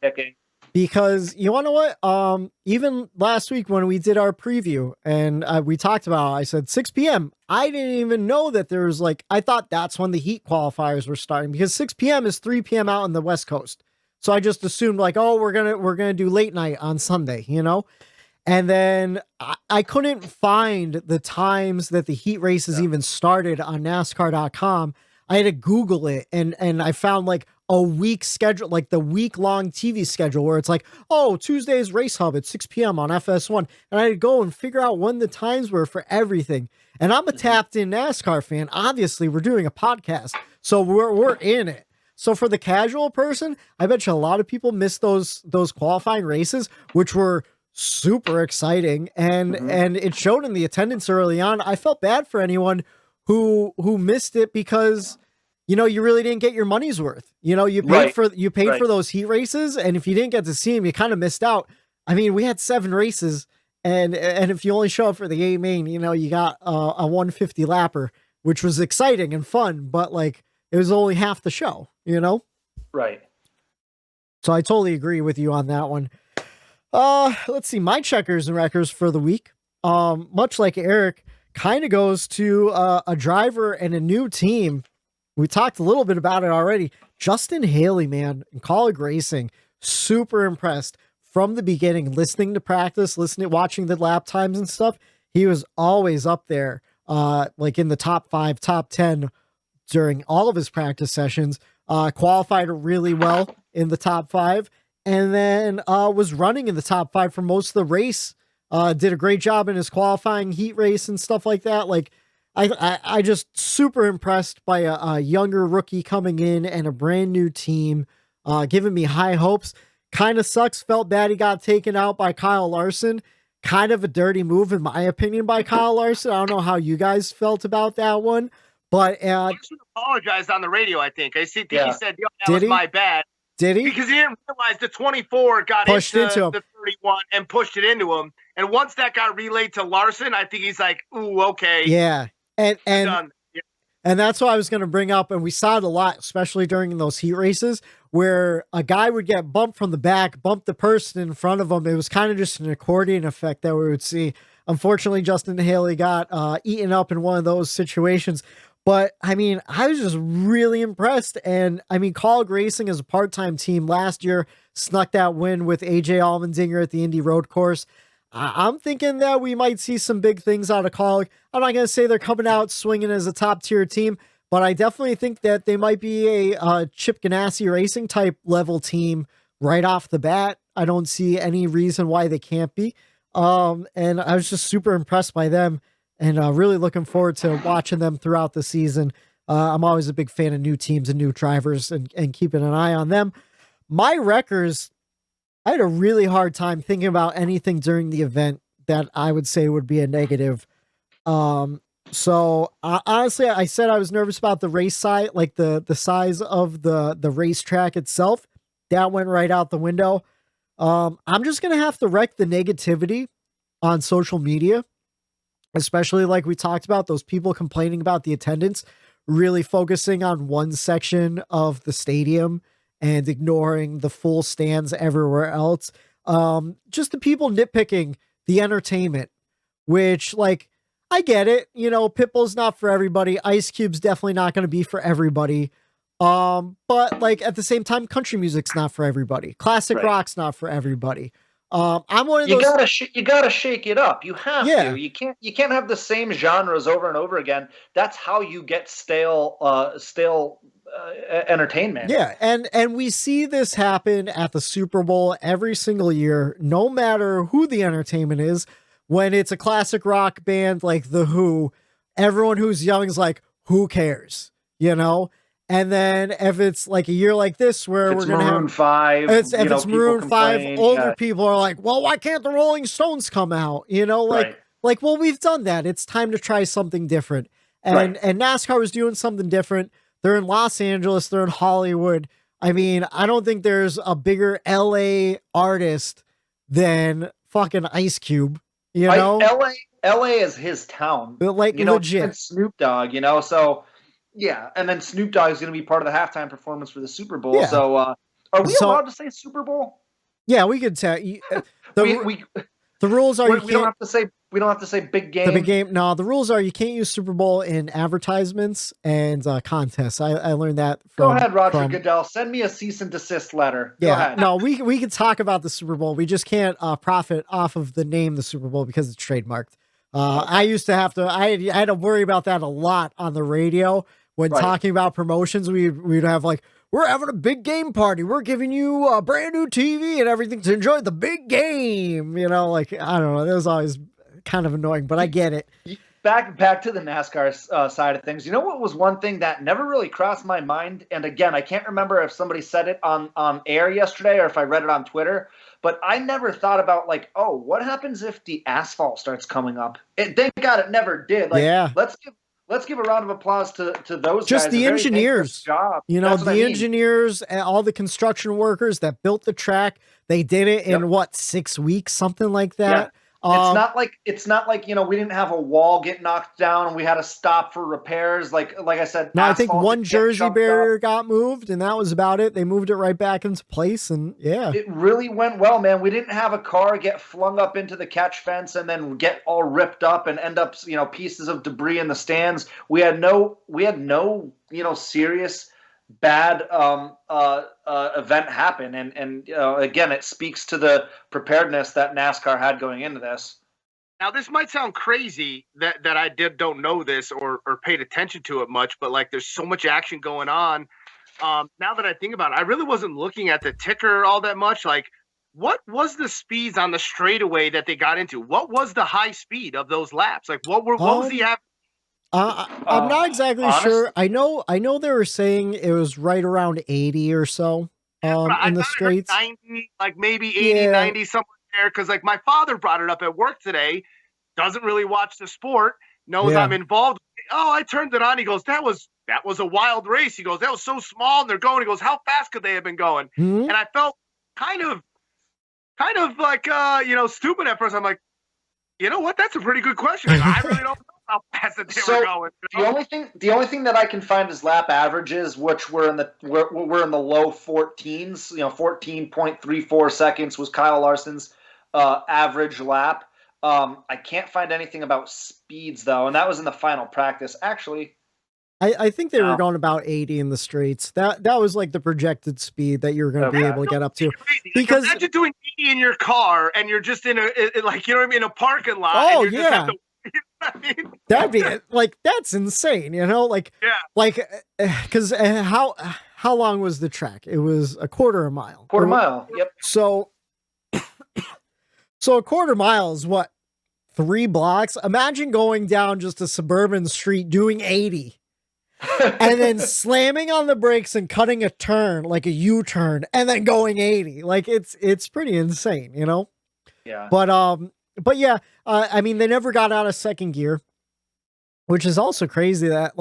Because you want to know what? Even last week when we did our preview and we talked about, I said 6 p.m. I didn't even know that there was I thought that's when the heat qualifiers were starting because 6 p.m. is 3 p.m. out on the West Coast. So I just assumed we're gonna do late night on Sunday, And then I couldn't find the times that the heat races even started on NASCAR.com. I had to Google it and I found a week schedule, the week-long TV schedule where it's Tuesday's Race Hub at 6 p.m. on FS1. And I had to go and figure out when the times were for everything. And I'm a tapped-in NASCAR fan. Obviously, we're doing a podcast, so we're in it. So for the casual person, I bet you a lot of people missed those qualifying races, which were super exciting. And it showed in the attendance early on. I felt bad for anyone who missed it because you really didn't get your money's worth. You paid for those heat races, and if you didn't get to see them, you kind of missed out. I mean, we had 7 races, and if you only show up for the A main, you got a 150 lapper, which was exciting and fun, but it was only half the show, Right. So I totally agree with you on that one. Let's see, my checkers and records for the week. Much like Erik, kind of goes to a driver and a new team. We talked a little bit about it already. Justin Haley, man, in college racing, super impressed from the beginning, listening to practice, watching the lap times and stuff. He was always up there, in the top 5, top 10 during all of his practice sessions, qualified really well in the top 5, and then was running in the top 5 for most of the race. Did a great job in his qualifying heat race and stuff like that. I just super impressed by a younger rookie coming in and a brand new team, giving me high hopes. Kind of sucks. Felt bad he got taken out by Kyle Larson. kind of a dirty move, in my opinion, by Kyle Larson. I don't know how you guys felt about that one, but he apologized on the radio. I think he said, "Yo, that Did was he? my bad." Did he? Because he didn't realize the 24 got pushed into him. the 31 and pushed it into him. And once that got relayed to Larson, I think he's like, "Ooh, okay." Yeah, and done. And that's what I was going to bring up. And we saw it a lot, especially during those heat races, where a guy would get bumped from the back, bump the person in front of him. It was kind of just an accordion effect that we would see. Unfortunately, Justin Haley got eaten up in one of those situations. But I mean, I was just really impressed. And I mean, Kaulig Racing as a part-time team last year snuck that win with AJ Allmendinger at the Indy Road Course. I'm thinking that we might see some big things out of Kaulig. I'm not going to say they're coming out swinging as a top tier team, but I definitely think that they might be a Chip Ganassi Racing type level team right off the bat. I don't see any reason why they can't be. And I was just super impressed by them and really looking forward to watching them throughout the season. I'm always a big fan of new teams and new drivers and keeping an eye on them. My wreckers, I had a really hard time thinking about anything during the event that I would say would be a negative. So honestly, I said I was nervous about the race side, like the size of the racetrack itself. That went right out the window. I'm just going to have to wreck the negativity on social media, especially like we talked about, those people complaining about the attendance, really focusing on one section of the stadium and ignoring the full stands everywhere else. Just the people nitpicking the entertainment, which, like, I get it. You know, Pitbull's not for everybody. Ice Cube's definitely not going to be for everybody. But, like, at the same time, country music's not for everybody. Classic rock's not for everybody. I'm one of those. You gotta shake it up. You have to. You can't have the same genres over and over again. That's how you get stale entertainment. Yeah, and we see this happen at the Super Bowl every single year, no matter who the entertainment is. When it's a classic rock band like The Who, everyone who's young is like, who cares? You know? And then if it's like a year like this where we're going to have 5, if it's Maroon 5, older people are like, well, why can't the Rolling Stones come out? You know, like, well, we've done that. It's time to try something different. And NASCAR was doing something different. They're in Los Angeles. They're in Hollywood. I mean, I don't think there's a bigger LA artist than fucking Ice Cube, you know? LA is his town. But like, you know, legit. Snoop Dogg, you know, so yeah. And then Snoop Dogg is going to be part of the halftime performance for the Super Bowl. Yeah. So are we allowed to say Super Bowl? Yeah, we could tell. The rules are we don't have to say big game. The big game. No, the rules are you can't use Super Bowl in advertisements and contests. I learned that from. Go ahead, Roger Goodell. Send me a cease and desist letter. Yeah, Go ahead. No, we can talk about the Super Bowl. We just can't profit off of the name the Super Bowl because it's trademarked. I used to have to. I had to worry about that a lot on the radio when talking about promotions. We'd have like, we're having a big game party. We're giving you a brand new TV and everything to enjoy the big game. You know, like, I don't know. That was always kind of annoying, but I get it. Back to the NASCAR side of things. You know what was one thing that never really crossed my mind? And again, I can't remember if somebody said it on air yesterday or if I read it on Twitter, but I never thought about like, oh, what happens if the asphalt starts coming up? Thank God it never did. Like, let's give a round of applause to those just guys. The engineers, job. You know, the engineers and all the construction workers that built the track. They did it in what, 6 weeks, something like that. Yeah. It's not like, you know, we didn't have a wall get knocked down and we had to stop for repairs. Like I said, no, I think one Jersey barrier got moved and that was about it. They moved it right back into place and it really went well, man. We didn't have a car get flung up into the catch fence and then get all ripped up and end up, you know, pieces of debris in the stands. We had no, you know, serious bad event happen, and again, it speaks to the preparedness that NASCAR had going into this. Now, this might sound crazy that I don't know this or paid attention to it much, but like there's so much action going on. Now that I think about it, I really wasn't looking at the ticker all that much. Like, what was the speeds on the straightaway that they got into? What was the high speed of those laps? Like, what was the average? I'm not exactly sure. I know they were saying it was right around 80 or so in the straights. 90, like maybe 80, 90, something there because, like, my father brought it up at work today. Doesn't really watch the sport. Knows I'm involved. Oh, I turned it on. He goes, that was a wild race. He goes, that was so small, and they're going. He goes, how fast could they have been going? Mm-hmm. And I felt kind of like stupid at first. I'm like, you know what? That's a pretty good question. I really don't know how fast they were going. The only thing that I can find is lap averages, which were in the low 14s. 14.34 seconds was Kyle Larson's average lap. I can't find anything about speeds though, and that was in the final practice. Actually, I think they were going about 80 in the straights. That was like the projected speed that you were going to be able to get up to. Because imagine doing 80 in your car and you're just in a parking lot. Oh and you're yeah. That'd be like, that's insane, because how long was the track? It was a quarter of a mile. Quarter mile. Yep. So a quarter mile is what, 3 blocks? Imagine going down just a suburban street doing 80 and then slamming on the brakes and cutting a turn, like a U-turn, and then going 80. Like it's pretty insane, Yeah. But yeah, I mean, they never got out of second gear, which is also crazy that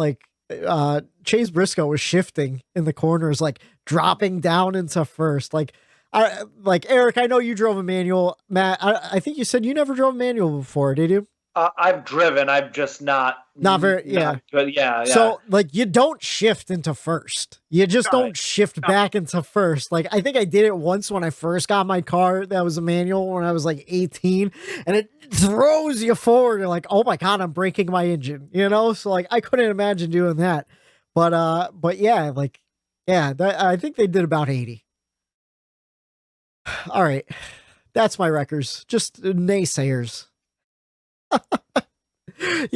Chase Briscoe was shifting in the corners, like dropping down into first. Like Erik, I know you drove a manual. Matt, I think you said you never drove a manual before, did you? I've driven. I've just not very, yeah. But yeah. So you don't shift into first. You just don't shift back into first. Like, I think I did it once when I first got my car. That was a manual when I was like 18, and it throws you forward. You're like, oh my God, I'm breaking my engine, So like, I couldn't imagine doing that. But yeah, I think they did about 80. All right. That's my wreckers. Just naysayers. Get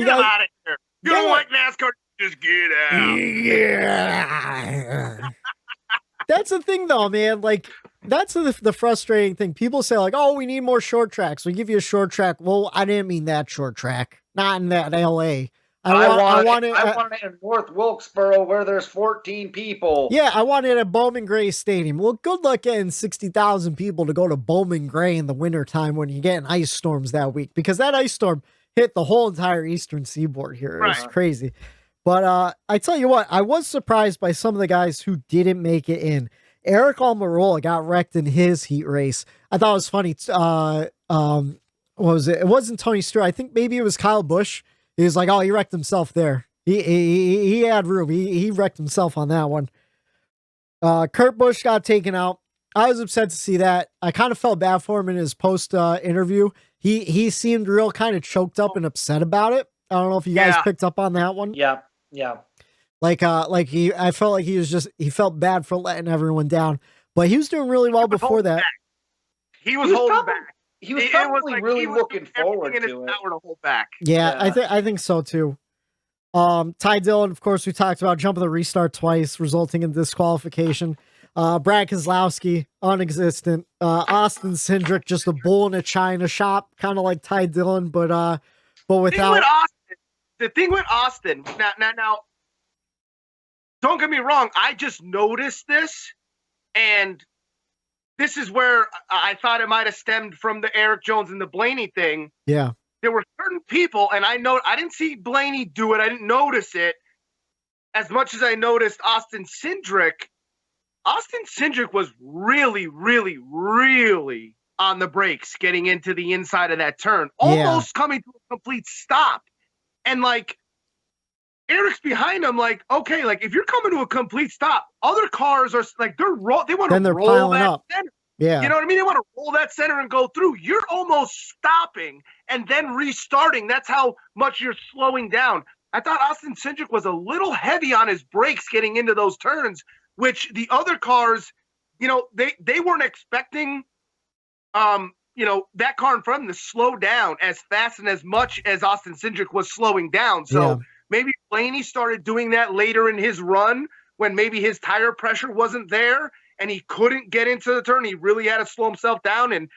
out of here. You don't like NASCAR, just get out. Yeah. That's the thing though, man. Like, that's the frustrating thing. People say like, oh, we need more short tracks. We give you a short track. Well, I didn't mean that short track. Not in that LA. I want it in North Wilkesboro where there's 14 people. Yeah, I want it at Bowman Gray Stadium. Well, good luck getting 60,000 people to go to Bowman Gray in the wintertime when you're getting ice storms that week, because that ice storm hit the whole entire eastern seaboard here. It was crazy. But I tell you what, I was surprised by some of the guys who didn't make it in. Erik Almirola got wrecked in his heat race. I thought it was funny. What was it? It wasn't Tony Stewart. I think maybe it was Kyle Busch. He was like, oh, he wrecked himself there. He had room. He wrecked himself on that one. Kurt Busch got taken out. I was upset to see that. I kind of felt bad for him in his post interview. He seemed real kind of choked up and upset about it. I don't know if you guys picked up on that one. Yeah. I felt like he felt bad for letting everyone down, but he was doing really well before that. He was holding back. He was probably really looking forward to it. To hold back. Yeah, I think so too. Ty Dillon, of course, we talked about jumping the restart twice, resulting in disqualification. Brad Keselowski, non-existent. Austin Cindric, just a bull in a china shop, kind of like Ty Dillon, but without. The thing with Austin, now, don't get me wrong, I just noticed this, and this is where I thought it might have stemmed from the Erik Jones and the Blaney thing. Yeah. There were certain people, and I didn't see Blaney do it. I didn't notice it as much as I noticed Austin Cindric. Austin Cindric was really, really, really on the brakes getting into the inside of that turn, almost coming to a complete stop. And like, Erik's behind him, like, okay, like if you're coming to a complete stop, other cars are like they want to roll that up. Center. Yeah, you know what I mean? They want to roll that center and go through. You're almost stopping and then restarting. That's how much you're slowing down. I thought Austin Cindric was a little heavy on his brakes getting into those turns, which the other cars, they weren't expecting, that car in front of them to slow down as fast and as much as Austin Cindric was slowing down. So maybe Blaney started doing that later in his run when maybe his tire pressure wasn't there and he couldn't get into the turn. He really had to slow himself down. And,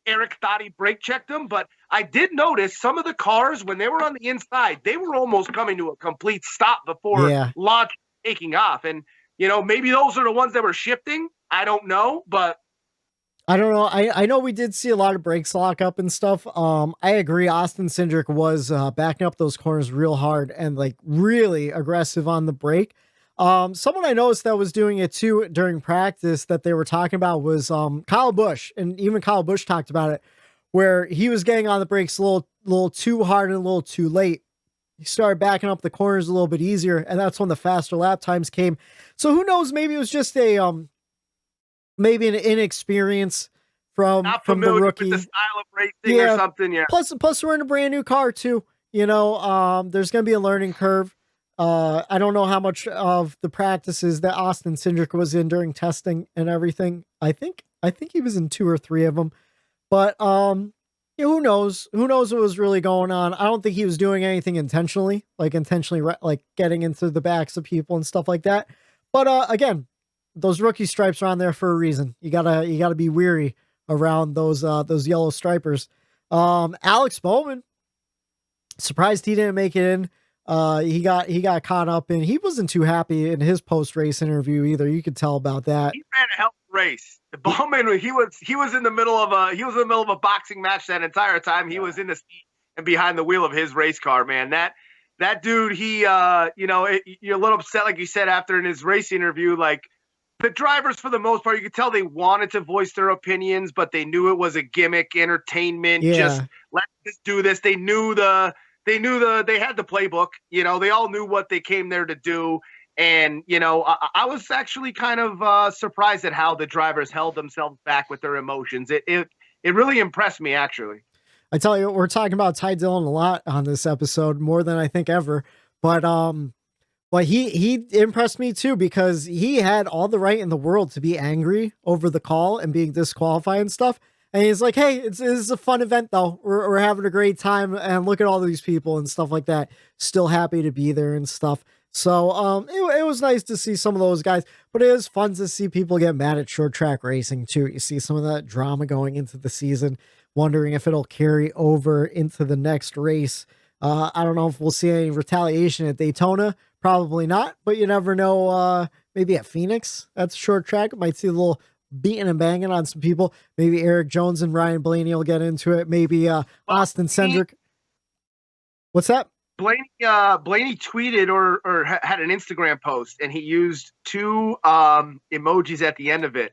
Erik thought he brake checked him. But I did notice some of the cars, when they were on the inside, they were almost coming to a complete stop before launch taking off. And, maybe those are the ones that were shifting. I don't know. But I don't know. I know we did see a lot of brakes lock up and stuff. I agree. Austin Cindric was backing up those corners real hard and like really aggressive on the brake. Someone I noticed that was doing it too during practice that they were talking about was Kyle Busch, and even Kyle Busch talked about it, where he was getting on the brakes a little too hard and a little too late. He started backing up the corners a little bit easier, and that's when the faster lap times came. So who knows? Maybe it was just maybe an inexperience from the rookie. With the style of racing or something. Yeah. Plus we're in a brand new car too. You know, there's going to be a learning curve. I don't know how much of the practices that Austin Cindric was in during testing and everything. I think he was in 2 or 3 of them, but who knows? Who knows what was really going on? I don't think he was doing anything intentionally, like getting into the backs of people and stuff like that. But again, those rookie stripes are on there for a reason. You gotta be weary around those yellow stripers. Alex Bowman, surprised he didn't make it in. He got caught up in. He wasn't too happy in his post race interview either. You could tell about that. He ran a hell of a race. Bowman, he was in the middle of a boxing match that entire time. He was in the seat and behind the wheel of his race car. Man, that dude. He you're a little upset, like you said after in his race interview. Like the drivers, for the most part, you could tell they wanted to voice their opinions, but they knew it was a gimmick, entertainment. Yeah. Just let's just do this. They had the playbook, they all knew what they came there to do. And, I was actually kind of surprised at how the drivers held themselves back with their emotions. It really impressed me, actually. I tell you, we're talking about Ty Dillon a lot on this episode, more than I think ever. But he impressed me too, because he had all the right in the world to be angry over the call and being disqualified and stuff. And he's like, hey, this is a fun event, though. We're having a great time. And look at all these people and stuff like that. Still happy to be there and stuff. So it was nice to see some of those guys. But it is fun to see people get mad at short track racing, too. You see some of that drama going into the season, wondering if it'll carry over into the next race. I don't know if we'll see any retaliation at Daytona. Probably not. But you never know. Maybe at Phoenix, that's a short track. Might see a little beating and banging on some people. Maybe Erik Jones and Ryan Blaney will get into it. Maybe Austin Cindric. What's that? Blaney tweeted or had an Instagram post, and he used 2 emojis at the end of it.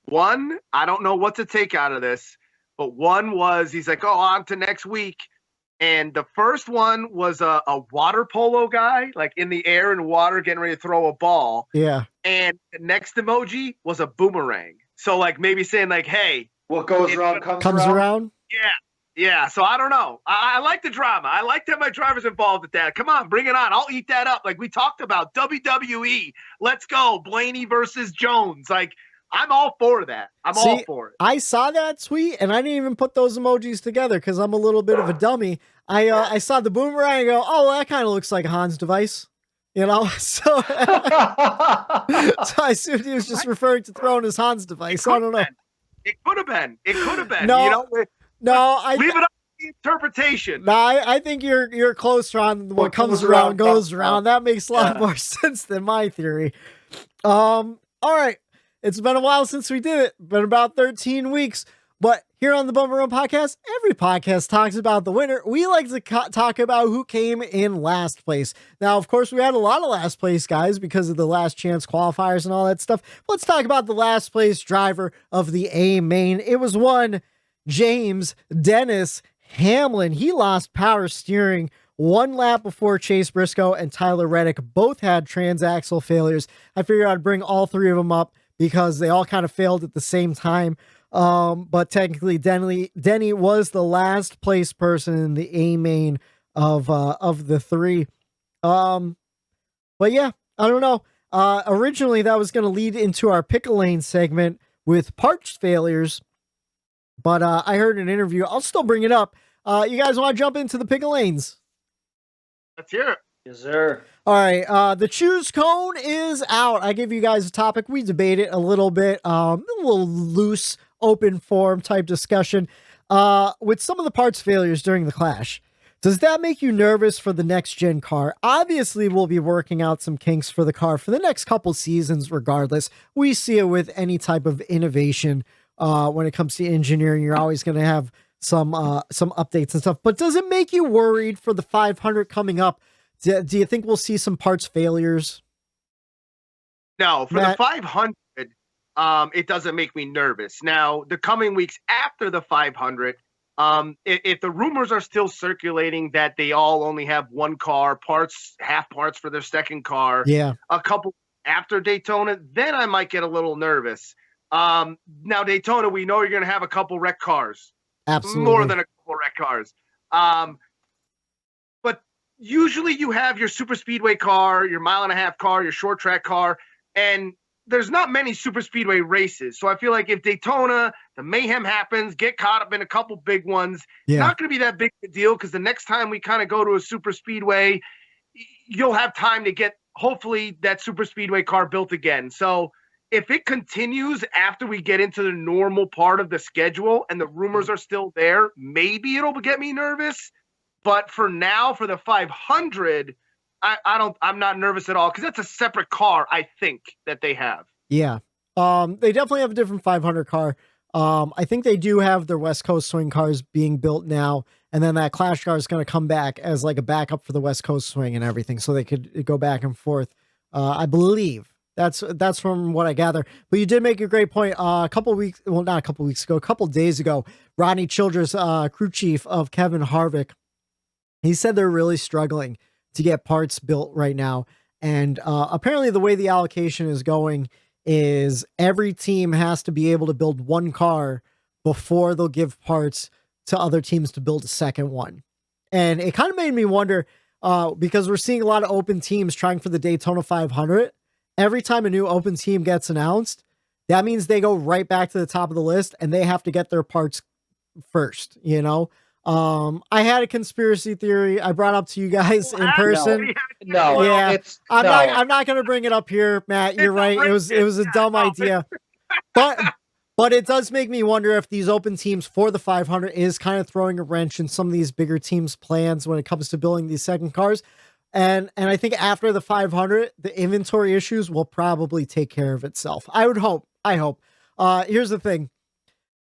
One, I don't know what to take out of this, but one was, he's like, oh, on to next week. And the first one was a water polo guy, like in the air and water, getting ready to throw a ball. Yeah. And the next emoji was a boomerang. So like maybe saying like, hey, what goes around comes around. Yeah. Yeah. So I don't know. I like the drama. I like that my driver's involved with that. Come on, bring it on. I'll eat that up. Like we talked about WWE. Let's go. Blaney versus Jones. Like I'm all for that. All for it. I saw that tweet and I didn't even put those emojis together because I'm a little bit of a dummy. I saw the boomerang and go, oh, well, that kind of looks like Han's device. So I assumed he was just referring to throwing his Hans device. I don't know. It could have been. No, leave it up to the interpretation. No, I think you're closer on what comes around goes around. That makes a lot more sense than my theory. All right. It's been a while since we did it. Been about 13 weeks. But here on the Bumper Run Podcast, every podcast talks about the winner. We like to talk about who came in last place. Now, of course, we had a lot of last place guys because of the last chance qualifiers and all that stuff. Let's talk about the last place driver of the A main. It was one James Dennis Hamlin. He lost power steering 1 lap before Chase Briscoe and Tyler Reddick both had transaxle failures. I figured I'd bring all 3 of them up because they all kind of failed at the same time. But technically Denny was the last place person in the A main of the 3. But yeah, I don't know. Originally that was going to lead into our pickle lane segment with parts failures, but, I heard an interview. I'll still bring it up. You guys want to jump into the pickle lanes? Let's hear it. Yes, sir. All right. The choose cone is out. I give you guys a topic. We debate it a little bit, a little loose, open forum type discussion, with some of the parts failures during the Clash. Does that make you nervous for the next gen car? Obviously, we'll be working out some kinks for the car for the next couple seasons, regardless. We see it with any type of innovation when it comes to engineering. You're always going to have some updates and stuff. But does it make you worried for the 500 coming up? Do you think we'll see some parts failures? No, for the 500, it doesn't make me nervous. Now, the coming weeks after the 500, if the rumors are still circulating that they all only have one car, half parts for their second car, a couple after Daytona, then I might get a little nervous. Now, Daytona, we know you're going to have a couple wrecked cars. Absolutely. More than a couple wrecked cars. But usually you have your super speedway car, your mile and a half car, your short track car, and there's not many super speedway races. So I feel like if Daytona, the mayhem happens, get caught up in a couple big ones, not going to be that big a deal, because the next time we kind of go to a super speedway, you'll have time to get, hopefully, that super speedway car built again. So if it continues after we get into the normal part of the schedule and the rumors are still there, maybe it'll get me nervous. But for now, for the 500, I'm not nervous at all, because that's a separate car, I think, that they have. Yeah. They definitely have a different 500 car. I think they do have their West Coast Swing cars being built now, and then that Clash car is going to come back as like a backup for the West Coast Swing and everything, so they could go back and forth. I believe that's from what I gather. But you did make a great point. A couple days ago, Rodney Childress, crew chief of Kevin Harvick, he said they're really struggling to get parts built right now. And apparently the way the allocation is going is every team has to be able to build one car before they'll give parts to other teams to build a second one. And it kind of made me wonder, because we're seeing a lot of open teams trying for the Daytona 500. Every time a new open team gets announced, that means they go right back to the top of the list and they have to get their parts first, you know? I had a conspiracy theory I brought up to you guys in person. I'm not going to bring it up here, Matt. You're right. It was a dumb idea, but it does make me wonder if these open teams for the 500 is kind of throwing a wrench in some of these bigger teams' plans when it comes to building these second cars. And I think after the 500, the inventory issues will probably take care of itself. I hope. Here's the thing.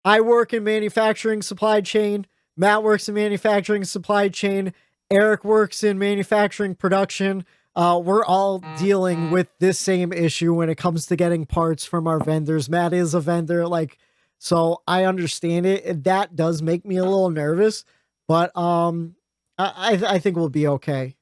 I work in manufacturing supply chain. Matt works in manufacturing supply chain. Erik works in manufacturing production. We're all dealing with this same issue when it comes to getting parts from our vendors. Matt is a vendor, so I understand it. That does make me a little nervous, but I think we'll be okay.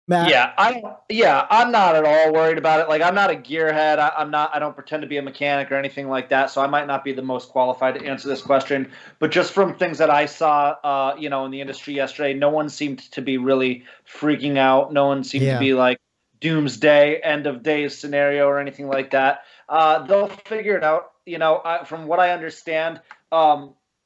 Matt? I'm not at all worried about it. I'm not a gearhead. I don't pretend to be a mechanic or anything like that. So I might not be the most qualified to answer this question, but just from things that I saw, in the industry yesterday, no one seemed to be really freaking out. No one seemed to be like doomsday, end of days scenario or anything like that. They'll figure it out. From what I understand,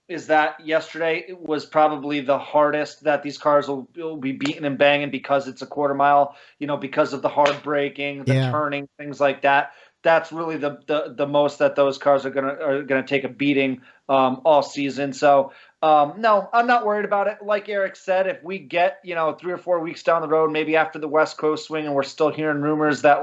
is that yesterday it was probably the hardest that these cars will be beating and banging, because it's a quarter mile, because of the hard braking, the turning, things like that. That's really the most that those cars are gonna take a beating all season. So no, I'm not worried about it. Like Erik said, if we get 3 or 4 weeks down the road, maybe after the West Coast Swing, and we're still hearing rumors that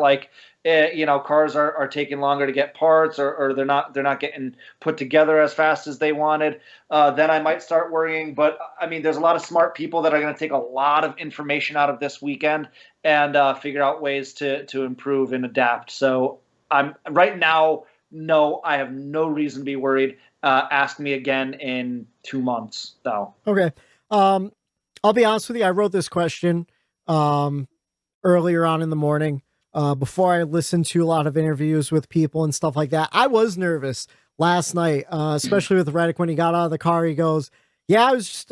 cars are taking longer to get parts, or they're not getting put together as fast as they wanted, then I might start worrying. But I mean, there's a lot of smart people that are going to take a lot of information out of this weekend and figure out ways to improve and adapt. So I'm right now, no, I have no reason to be worried. Ask me again in 2 months, though. Okay. I'll be honest with you. I wrote this question earlier on in the morning. Before I listened to a lot of interviews with people and stuff like that. I was nervous last night, especially with Reddick. When he got out of the car, he goes, I was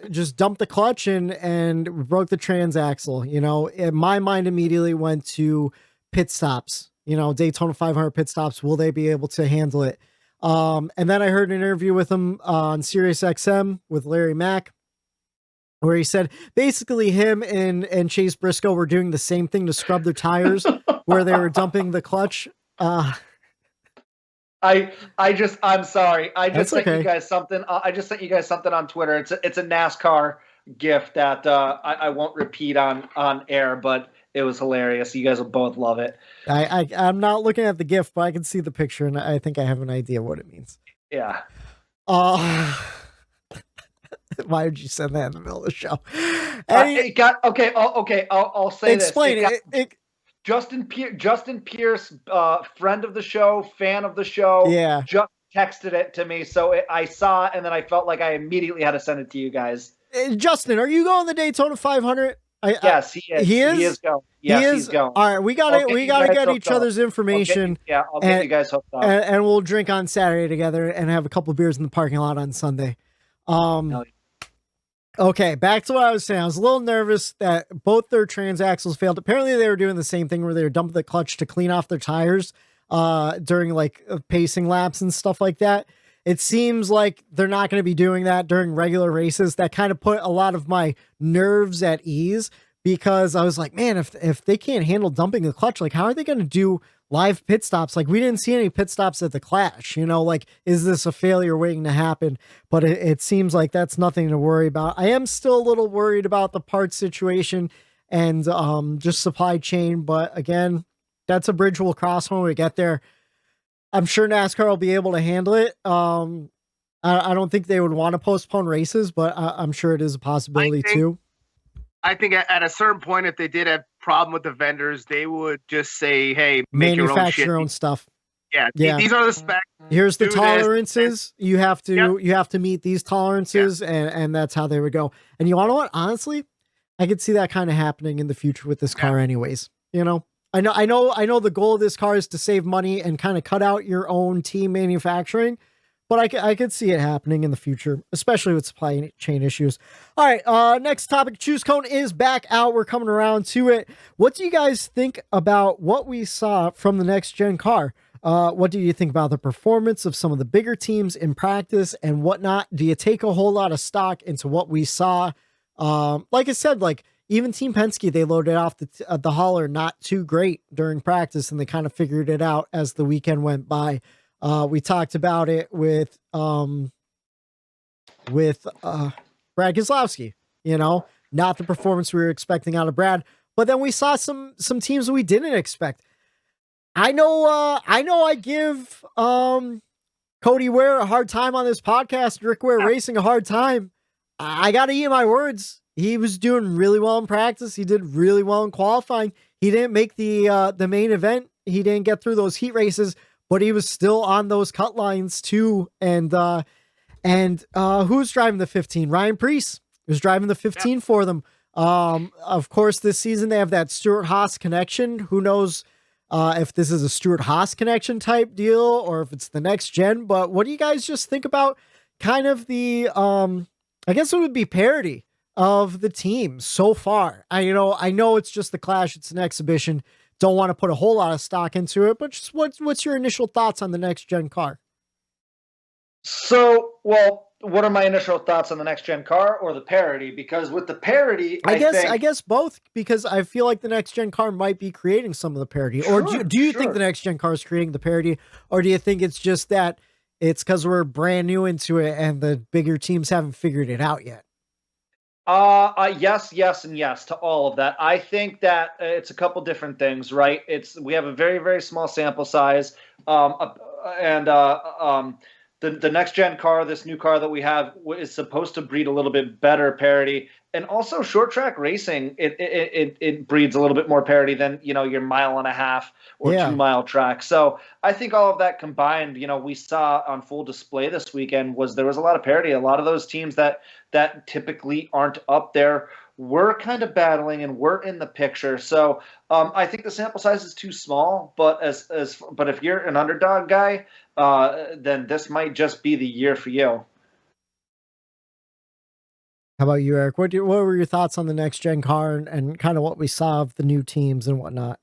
just dumped the clutch and broke the transaxle. And my mind immediately went to pit stops, Daytona 500 pit stops. Will they be able to handle it? And then I heard an interview with him on Sirius XM with Larry Mack, where he said basically him and Chase Briscoe were doing the same thing to scrub their tires, where they were dumping the clutch. I'm sorry. I just sent okay. you guys something. I just sent you guys something on Twitter. It's a NASCAR GIF that I won't repeat on air, but it was hilarious. You guys will both love it. I'm not looking at the GIF, but I can see the picture, and I think I have an idea what it means. Yeah. Why would you send that in the middle of the show? It got okay. I'll say explain this. it. Justin Pierce, friend of the show, fan of the show. Yeah. Just texted it to me, so I saw it, and then I felt like I immediately had to send it to you guys. Justin, are you going the Daytona 500? Yes, he is. He is. He is going. Yes, he's going. All right, we gotta get each other's information. I'll get you guys hooked up, and we'll drink on Saturday together and have a couple of beers in the parking lot on Sunday. Okay, back to what I was saying. I was a little nervous that both their transaxles failed. Apparently, they were doing the same thing where they were dumping the clutch to clean off their tires during like pacing laps and stuff like that. It seems like they're not going to be doing that during regular races. That kind of put a lot of my nerves at ease because I was like, man, if they can't handle dumping the clutch, like how are they going to do live pit stops? Like we didn't see any pit stops at the Clash, like, is this a failure waiting to happen? But it seems like that's nothing to worry about. I am still a little worried about the parts situation and just supply chain. But again, that's a bridge we'll cross when we get there. I'm sure NASCAR will be able to handle it. I don't think they would want to postpone races, but I'm sure it is a possibility too. I think at a certain point, if they did have problem with the vendors, they would just say, "Hey, manufacture your own stuff." Yeah. These are the specs. Here's the tolerances. You have to meet these tolerances, and that's how they would go. And you want to know what? Honestly, I could see that kind of happening in the future with this car, anyways. I know the goal of this car is to save money and kind of cut out your own team manufacturing, but I could see it happening in the future, especially with supply chain issues. All right, next topic, Choose Cone is back out. We're coming around to it. What do you guys think about what we saw from the next gen car? What do you think about the performance of some of the bigger teams in practice and whatnot? Do you take a whole lot of stock into what we saw? Like I said, even Team Penske, they loaded off the hauler not too great during practice, and they kind of figured it out as the weekend went by. We talked about it with Brad Keselowski, not the performance we were expecting out of Brad, but then we saw some teams we didn't expect. I know I give Cody Ware a hard time on this podcast, Rick Ware Racing a hard time. I got to eat my words. He was doing really well in practice. He did really well in qualifying. He didn't make the main event. He didn't get through those heat races, but he was still on those cut lines too. And who's driving the 15? Ryan Preece was driving the 15 for them. Of course, this season they have that Stewart-Haas connection. Who knows if this is a Stewart-Haas connection type deal or if it's the next gen. But what do you guys just think about kind of the, I guess it would be parity of the team so far? I know it's just the Clash. It's an exhibition. Don't want to put a whole lot of stock into it, but just what's your initial thoughts on the next gen car? So, what are my initial thoughts on the next gen car or the parity? Because with the parity, I guess both, because I feel like the next gen car might be creating some of the parity. Or do you think the next gen car is creating the parity, or do you think it's just that it's because we're brand new into it and the bigger teams haven't figured it out yet? Yes, and yes to all of that. I think that it's a couple different things, right? We have a very, very small sample size, and the next gen car, this new car that we have, is supposed to breed a little bit better parity, and also short track racing. It breeds a little bit more parity than your 1.5 mile or 2 mile track. So I think all of that combined, we saw on full display this weekend there was a lot of parity. A lot of those teams that typically aren't up there were kind of battling and were in the picture. So I think the sample size is too small, but but if you're an underdog guy, then this might just be the year for you. How about you, Eric? What were your thoughts on the next gen car and kind of what we saw of the new teams and whatnot?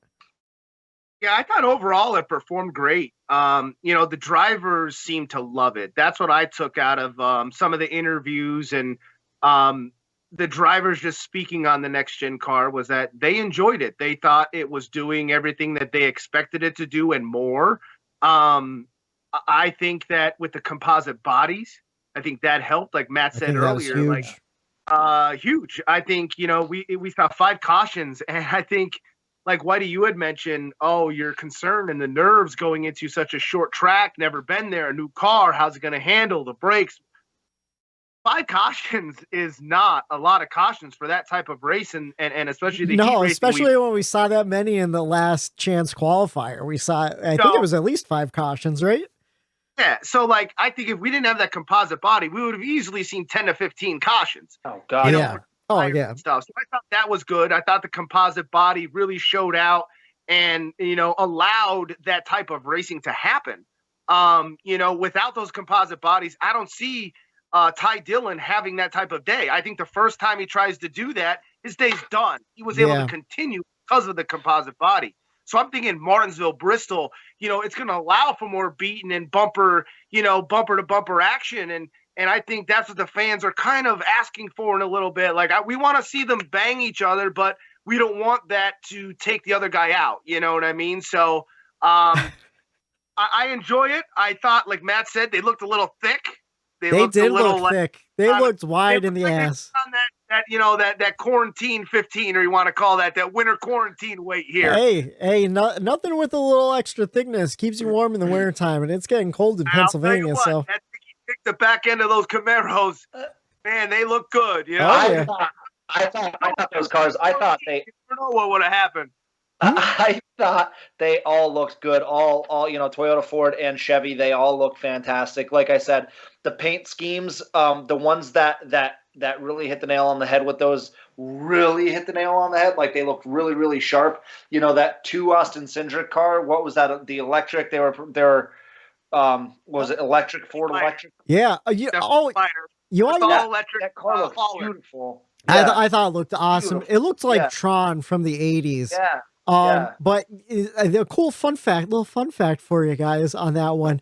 Yeah, I thought overall it performed great. The drivers seemed to love it. That's what I took out of some of the interviews, and the drivers just speaking on the next gen car was that they enjoyed it. They thought it was doing everything that they expected it to do and more. I think that with the composite bodies, I think that helped. Like Matt said earlier, huge. I think we saw 5 cautions, and I think like Whitey, you had mentioned, oh, you're concerned and the nerves going into such a short track, never been there, a new car, how's it going to handle the brakes? 5 cautions is not a lot of cautions for that type of race, and especially the heat especially when we saw that many in the last chance qualifier. We saw, I think it was at least 5 cautions, right? Yeah, so like I think if we didn't have that composite body, we would have easily seen 10 to 15 cautions. Oh God, yeah. Oh yeah. Stuff. So I thought that was good. I thought the composite body really showed out and allowed that type of racing to happen. Without those composite bodies, I don't see Ty Dillon having that type of day. I think the first time he tries to do that, his day's done. He was able to continue because of the composite body. So I'm thinking Martinsville, Bristol, it's going to allow for more beating and bumper to bumper action. And I think that's what the fans are kind of asking for in a little bit. Like we want to see them bang each other, but we don't want that to take the other guy out. You know what I mean? So I enjoy it. I thought, like Matt said, they looked a little thick. They did look thick. They looked wide in the ass. That quarantine 15, or you want to call that winter quarantine weight here. Hey, nothing with a little extra thickness keeps you warm in the wintertime, and it's getting cold in Pennsylvania. So the back end of those Camaros, man, they look good. I thought those cars. I thought they. I don't know what would have happened. I thought they all looked good. All Toyota, Ford, and Chevy, they all look fantastic. Like I said, the paint schemes, the ones that really hit the nail on the head with those really hit the nail on the head. Like they looked really, really sharp. That 2 Austin Cindric car, what was that? The electric, they were was it electric, Ford electric? Yeah. That car looks beautiful. Yeah. I thought it looked awesome. Beautiful. It looked like Tron from the 80s. Yeah. But a cool little fun fact for you guys on that one.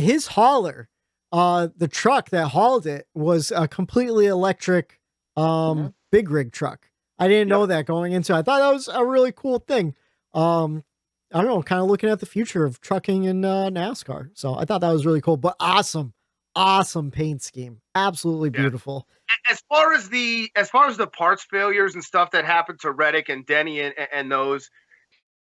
His hauler, the truck that hauled it was a completely electric, big rig truck. I didn't know that going into it. I thought that was a really cool thing. I don't know, kind of looking at the future of trucking in NASCAR. So I thought that was really cool, but awesome paint scheme. Absolutely beautiful. As far as the parts failures and stuff that happened to Reddick and Denny and those,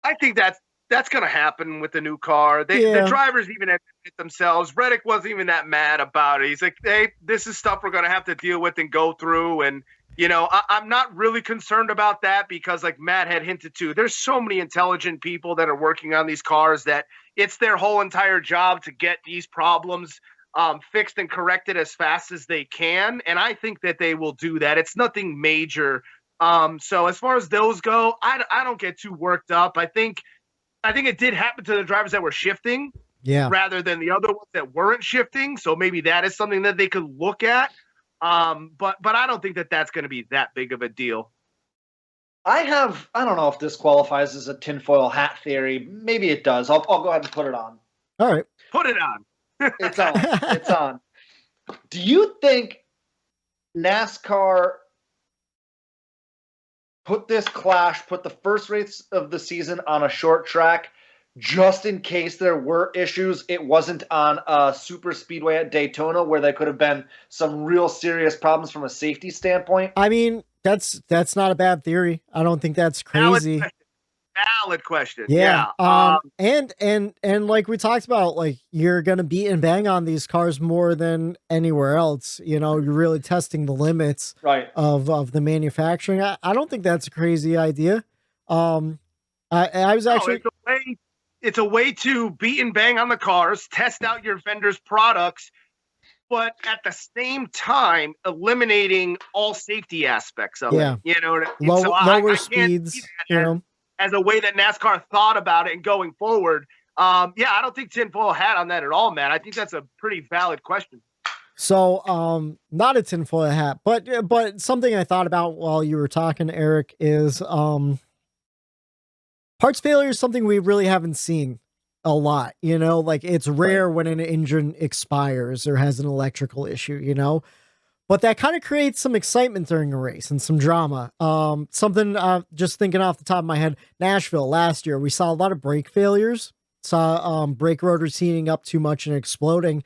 I think that's going to happen with the new car. The drivers even admit it themselves. Reddick wasn't even that mad about it. He's like, hey, this is stuff we're going to have to deal with and go through. And, I'm not really concerned about that because like Matt had hinted to, there's so many intelligent people that are working on these cars that it's their whole entire job to get these problems fixed and corrected as fast as they can. And I think that they will do that. It's nothing major. So as far as those go, I don't get too worked up. I think it did happen to the drivers that were shifting rather than the other ones that weren't shifting. So maybe that is something that they could look at. But I don't think that that's going to be that big of a deal. I don't know if this qualifies as a tinfoil hat theory. Maybe it does. I'll go ahead and put it on. All right. Put it on. It's on. It's on. Do you think NASCAR put the first race of the season on a short track just in case there were issues? It wasn't on a super speedway at Daytona where there could have been some real serious problems from a safety standpoint. I mean, that's not a bad theory. I don't think that's crazy. Valid question. Yeah. And like we talked about, like you're gonna beat and bang on these cars more than anywhere else. You're really testing the limits of the manufacturing. I don't think that's a crazy idea. I was actually it's a way to beat and bang on the cars, test out your vendor's products, but at the same time eliminating all safety aspects of it. Lower speeds. As a way that NASCAR thought about it and going forward. I don't think tinfoil hat on that at all, man. I think that's a pretty valid question. So, not a tinfoil hat, but something I thought about while you were talking, Erik, is parts failure is something we really haven't seen a lot. Like it's rare when an engine expires or has an electrical issue. But that kind of creates some excitement during a race and some drama. Something just thinking off the top of my head, Nashville last year, we saw a lot of brake failures, saw brake rotors heating up too much and exploding.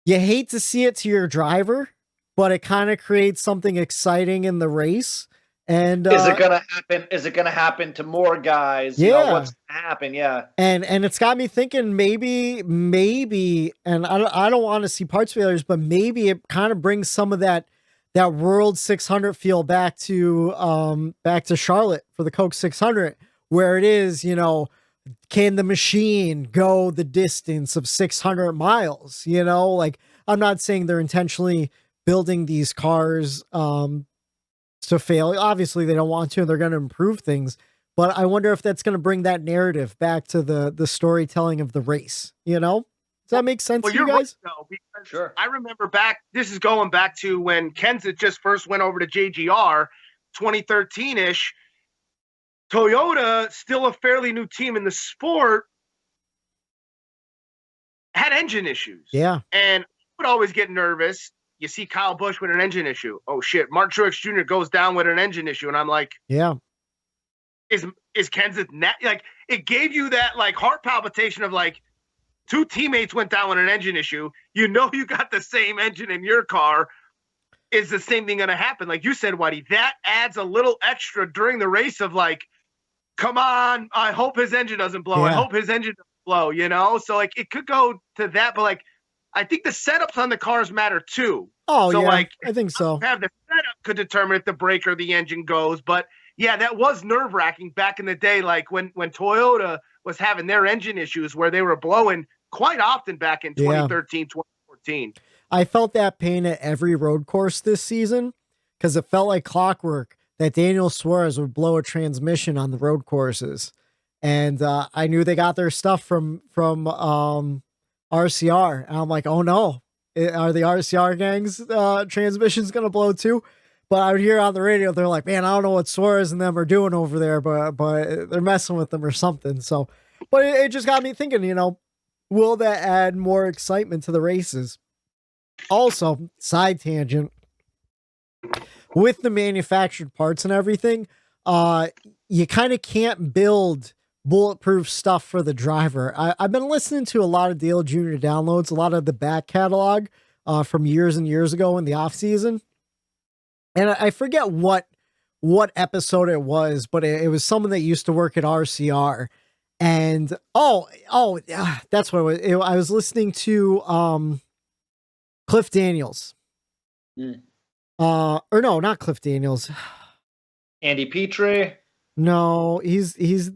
You hate to see it to your driver, but it kind of creates something exciting in the race. And is it gonna happen? Is it gonna happen to more guys? Yeah. You know, what's gonna happen? Yeah. And it's got me thinking maybe, and I don't want to see parts failures, but maybe it kind of brings some of that World 600 feel back to Charlotte for the Coke 600, where it is, you know, can the machine go the distance of 600 miles? You know, like, I'm not saying they're intentionally building these cars to fail. Obviously they don't want to, and they're going to improve things, but I wonder if that's going to bring that narrative back to the storytelling of the race. You know, does that make sense to you guys? Right, though, because Sure. I remember this is going back to when Kenseth just first went over to JGR 2013-ish. Toyota, still a fairly new team in the sport, had engine issues. Yeah. And I would always get nervous. You see Kyle Busch with an engine issue. Oh shit, Mark Truex Jr. goes down with an engine issue. And I'm like, yeah, is Kenseth like, it gave you that like heart palpitation of like, two teammates went down with an engine issue. You know, you got the same engine in your car. Is the same thing going to happen? Like you said, Whitey, that adds a little extra during the race of like, come on, I hope his engine doesn't blow. Yeah. I hope his engine doesn't blow, you know? So like, it could go to that, but like, I think the setups on the cars matter too. Oh, so yeah, like, I think so. Have the setup could determine if the brake or the engine goes. But yeah, that was nerve wracking back in the day. Like when Toyota was having their engine issues where they were blowing quite often back in 2013, 2014. I felt that pain at every road course this season because it felt like clockwork that Daniel Suarez would blow a transmission on the road courses. And I knew they got their stuff from RCR. And I'm like, oh no, are the RCR gangs transmissions going to blow too? But I would hear on the radio, they're like, man, I don't know what Suarez and them are doing over there, but they're messing with them or something. So, but it just got me thinking, you know, will that add more excitement to the races? Also, side tangent, with the manufactured parts and everything, you kind of can't build bulletproof stuff for the driver. I've been listening to a lot of Dale Jr. downloads, a lot of the back catalog from years and years ago in the off season. And I forget what episode it was, but it was someone that used to work at RCR. And that's what it was. I was listening to Cliff Daniels. Or no, not Cliff Daniels. Andy Petrie. No, he's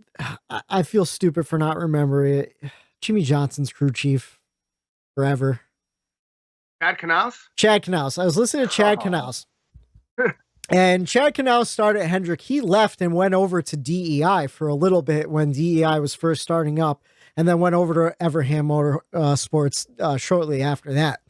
I feel stupid for not remembering it. Jimmy Johnson's crew chief forever. Chad Knaus? Chad Knaus. I was listening to Chad Knaus. And Chad Knaus started at Hendrick. He left and went over to DEI for a little bit when DEI was first starting up, and then went over to Everham Motor Sports shortly after that.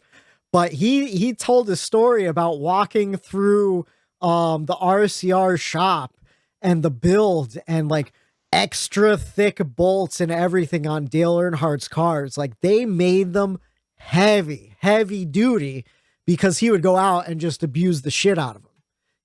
But he told a story about walking through the RCR shop and the build and like extra thick bolts and everything on Dale Earnhardt's cars. Like they made them heavy duty because he would go out and just abuse the shit out of them,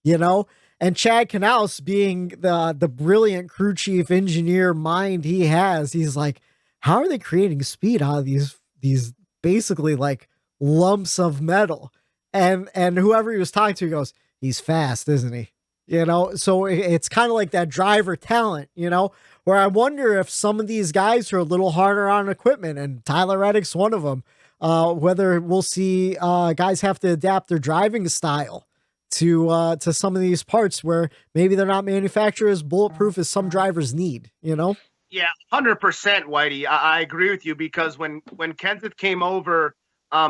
you know? And Chad Knaus, being the brilliant crew chief engineer mind he has, he's like, how are they creating speed out of these basically like lumps of metal? And whoever he was talking to goes, he's fast, isn't he? You know, so it's kind of like that driver talent, you know, where I wonder if some of these guys are a little harder on equipment, and Tyler Reddick's one of them, whether we'll see guys have to adapt their driving style to some of these parts where maybe they're not manufactured as bulletproof as some drivers need, you know? Yeah, 100%, Whitey. I agree with you, because when Kenseth came over,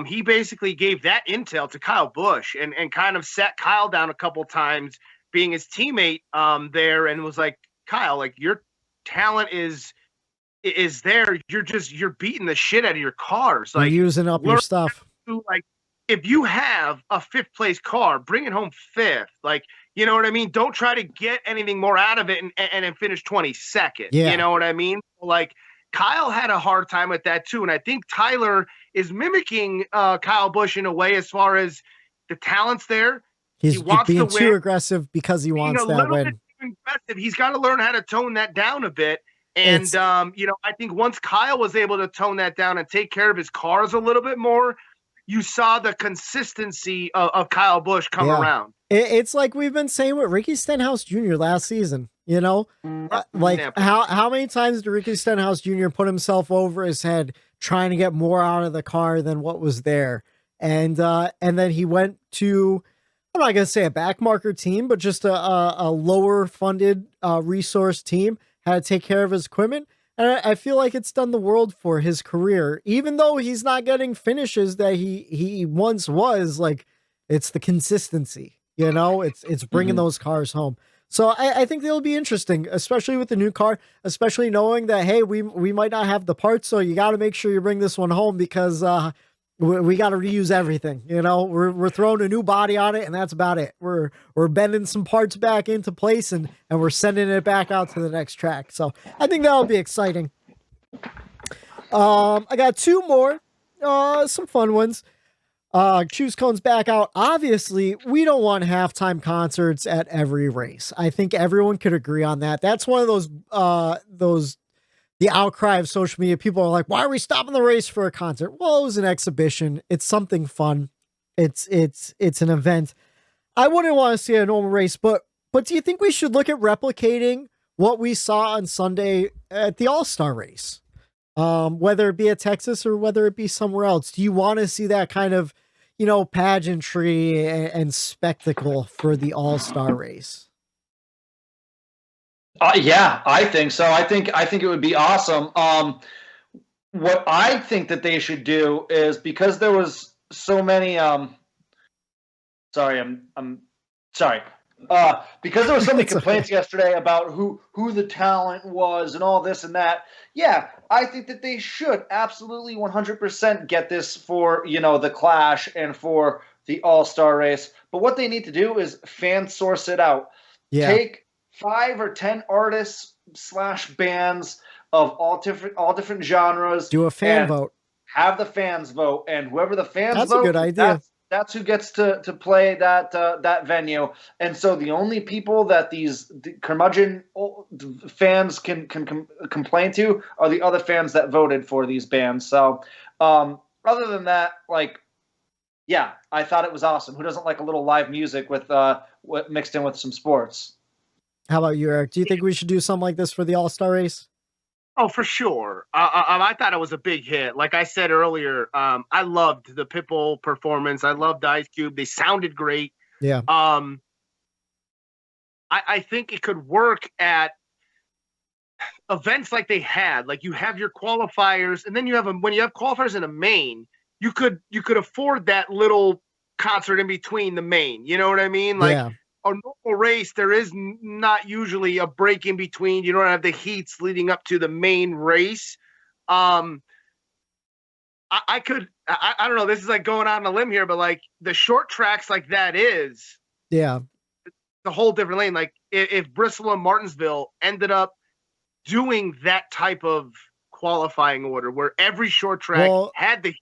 he basically gave that intel to Kyle Busch and kind of set Kyle down a couple times, being his teammate there, and was like, Kyle, like your talent is there. You're beating the shit out of your cars. Like you're using up your stuff. Like if you have a 5th place car, bring it home 5th. Like, you know what I mean? Don't try to get anything more out of it and finish 22nd. Yeah. You know what I mean? Like Kyle had a hard time with that too. And I think Tyler is mimicking Kyle Busch in a way, as far as the talent's there. He's being too aggressive because he wants that win. Aggressive. He's got to learn how to tone that down a bit. And, you know, I think once Kyle was able to tone that down and take care of his cars a little bit more, you saw the consistency of Kyle Busch come around. It's like we've been saying with Ricky Stenhouse Jr. last season, you know, how many times did Ricky Stenhouse Jr. put himself over his head trying to get more out of the car than what was there? And then he went to, I'm not going to say a backmarker team, but just a lower funded resource team, had to take care of his equipment. And I feel like it's done the world for his career, even though he's not getting finishes that he once was. Like, it's the consistency, you know, it's bringing those cars home. So I think it'll be interesting, especially with the new car, especially knowing that, hey, we might not have the parts. So you got to make sure you bring this one home because, we got to reuse everything. You know, we're throwing a new body on it and that's about it. We're bending some parts back into place and we're sending it back out to the next track. So I think that'll be exciting. I got two more, some fun ones. Choose Cone's back out. Obviously, we don't want halftime concerts at every race. I think everyone could agree on that. That's one of those the outcry of social media. People are like, why are we stopping the race for a concert? Well, it was an exhibition. It's something fun. It's an event. I wouldn't want to see a normal race, but do you think we should look at replicating what we saw on Sunday at the All-Star race? Whether it be at Texas or whether it be somewhere else, do you want to see that kind of, you know, pageantry and spectacle for the All-Star race? Yeah, I think so. I think it would be awesome. What I think that they should do is, because there was so many. Sorry, I'm sorry. Because there were so many complaints yesterday about who the talent was and all this and that. Yeah, I think that they should absolutely 100% get this for, you know, the Clash and for the All-Star race. But what they need to do is fan source it out. Yeah. Take 5 or 10 artists / bands of all different genres. Do a fan vote. Have the fans vote, and whoever the fans That's vote, a good idea. That's who gets to play that venue. And so the only people that these curmudgeon fans can complain to are the other fans that voted for these bands. So other than that, like, yeah, I thought it was awesome. Who doesn't like a little live music with mixed in with some sports? How about you, Eric? Do you think we should do something like this for the All-Star race? Oh, for sure. I thought it was a big hit. Like I said earlier, I loved the Pitbull performance. I loved Ice Cube. They sounded great. Yeah. I think it could work at events like they had. Like, you have your qualifiers, and then you have when you have qualifiers in a main, you could afford that little concert in between the main. You know what I mean? Like, yeah. A normal race, there is not usually a break in between. You don't have the heats leading up to the main race. I don't know. This is like going on a limb here, but like the short tracks like that is the whole different lane. Like if Bristol and Martinsville ended up doing that type of qualifying order where every short track had the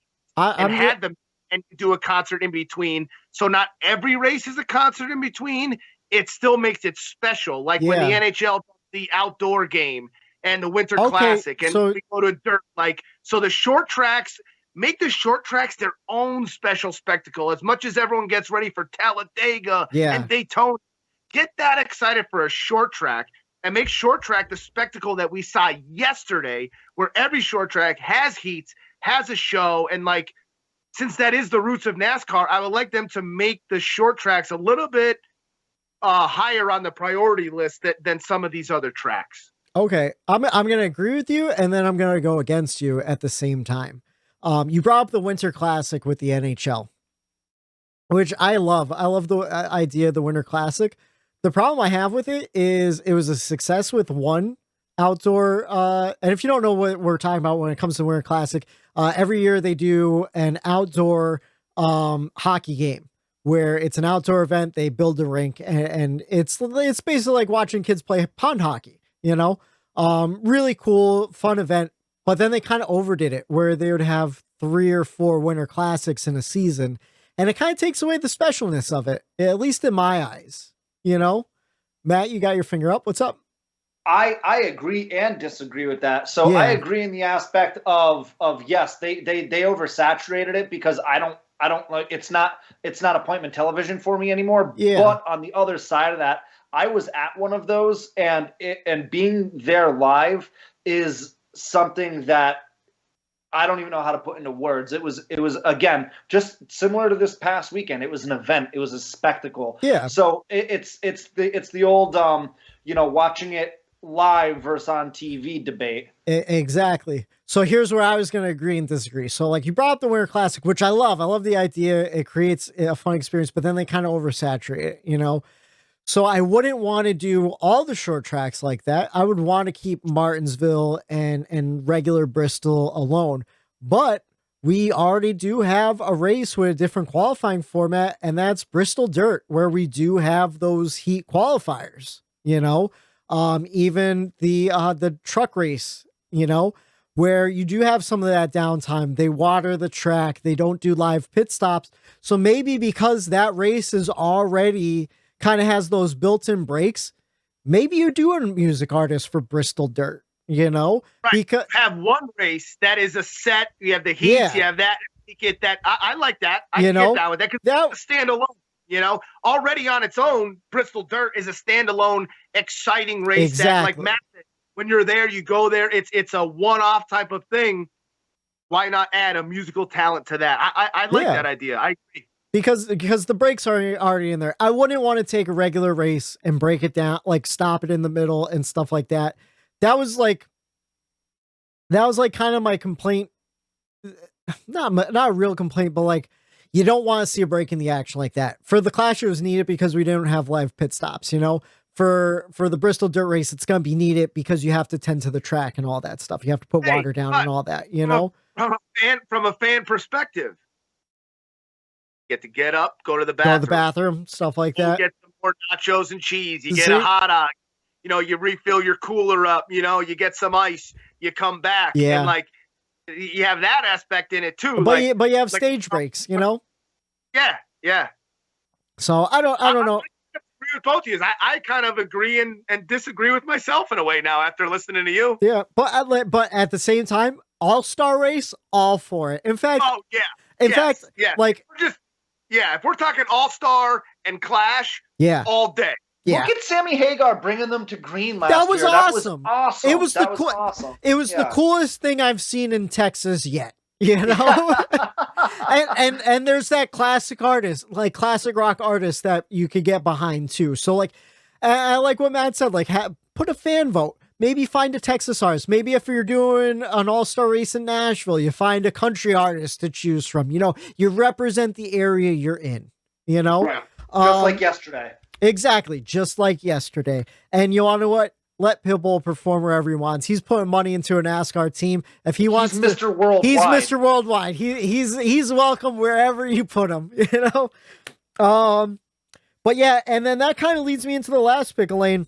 and do a concert in between. So not every race is a concert in between. It still makes it special. Like when the NHL does the outdoor game and the Winter Classic and we go to dirt. Like, so the short tracks, make the short tracks their own special spectacle. As much as everyone gets ready for Talladega and Daytona, get that excited for a short track and make short track the spectacle that we saw yesterday, where every short track has heats, has a show, and like, since that is the roots of NASCAR, I would like them to make the short tracks a little bit higher on the priority list than some of these other tracks. Okay, I'm going to agree with you, and then I'm going to go against you at the same time. You brought up the Winter Classic with the NHL, which I love. I love the idea of the Winter Classic. The problem I have with it is it was a success with one outdoor. And if you don't know what we're talking about when it comes to Winter Classic, every year they do an outdoor hockey game where it's an outdoor event. They build a rink, and it's basically like watching kids play pond hockey, you know, really cool, fun event. But then they kind of overdid it where they would have 3 or 4 Winter Classics in a season. And it kind of takes away the specialness of it, at least in my eyes, you know. Matt, you got your finger up. What's up? I agree and disagree with that. So I agree in the aspect of yes, they oversaturated it because I don't like it's not appointment television for me anymore. Yeah. But on the other side of that, I was at one of those, and being there live is something that I don't even know how to put into words. It was again just similar to this past weekend. It was an event. It was a spectacle. Yeah. So it's the old watching it live versus on TV debate. Exactly. So here's where I was going to agree and disagree. So like you brought up the Winter Classic, which I love. I love the idea. It creates a fun experience, but then they kind of oversaturate it, So I wouldn't want to do all the short tracks like that. I would want to keep Martinsville and regular Bristol alone. But we already do have a race with a different qualifying format, and that's Bristol Dirt, where we do have those heat qualifiers, even the truck race, where you do have some of that downtime. They water the track. They don't do live pit stops. So maybe because that race is already kind of has those built-in breaks, maybe you do a music artist for Bristol Dirt, Right. Because have one race that is a set. You have the heats. You have that. You get that. I like that. I can get down with that because it's a standalone. Already on its own, Bristol Dirt is a standalone, exciting race. Exactly. That, like Matt said, when you're there, you go there. It's a one-off type of thing. Why not add a musical talent to that? I like that idea. I agree. Because the breaks are already in there. I wouldn't want to take a regular race and break it down, like stop it in the middle and stuff like that. That was like kind of my complaint. Not a real complaint, but like you don't want to see a break in the action like that. For the Clash, it was needed because we didn't have live pit stops. For the Bristol Dirt race, it's gonna be needed because you have to tend to the track and all that stuff. You have to put water down and all that. From a fan perspective. Get up, go to the bathroom, stuff like that. Get some more nachos and cheese. You get a hot dog. You refill your cooler up. You get some ice. You come back. Yeah. And like you have that aspect in it too. But you have stage breaks. Yeah. Yeah. So I don't know. I agree with both of you. I kind of agree and disagree with myself in a way now after listening to you. Yeah, but at the same time, all-star race, all for it. In fact, if we're talking all-star and Clash, all day. Yeah. Look at Sammy Hagar bringing them to green last year. Awesome. That was awesome. It was awesome. It was the coolest thing I've seen in Texas yet. And there's that classic artist, like classic rock artist that you could get behind too. So like, I like what Matt said, like put a fan vote. Maybe find a Texas artist. Maybe if you're doing an all-star race in Nashville, you find a country artist to choose from. You represent the area you're in, Right. Just like yesterday. Exactly. Just like yesterday. And you want to know what? Let Pitbull perform wherever he wants. He's putting money into a NASCAR team. If he wants Mr. Worldwide. He's Mr. Worldwide. He's welcome wherever you put him, But yeah, and then that kind of leads me into the last pick, Elaine.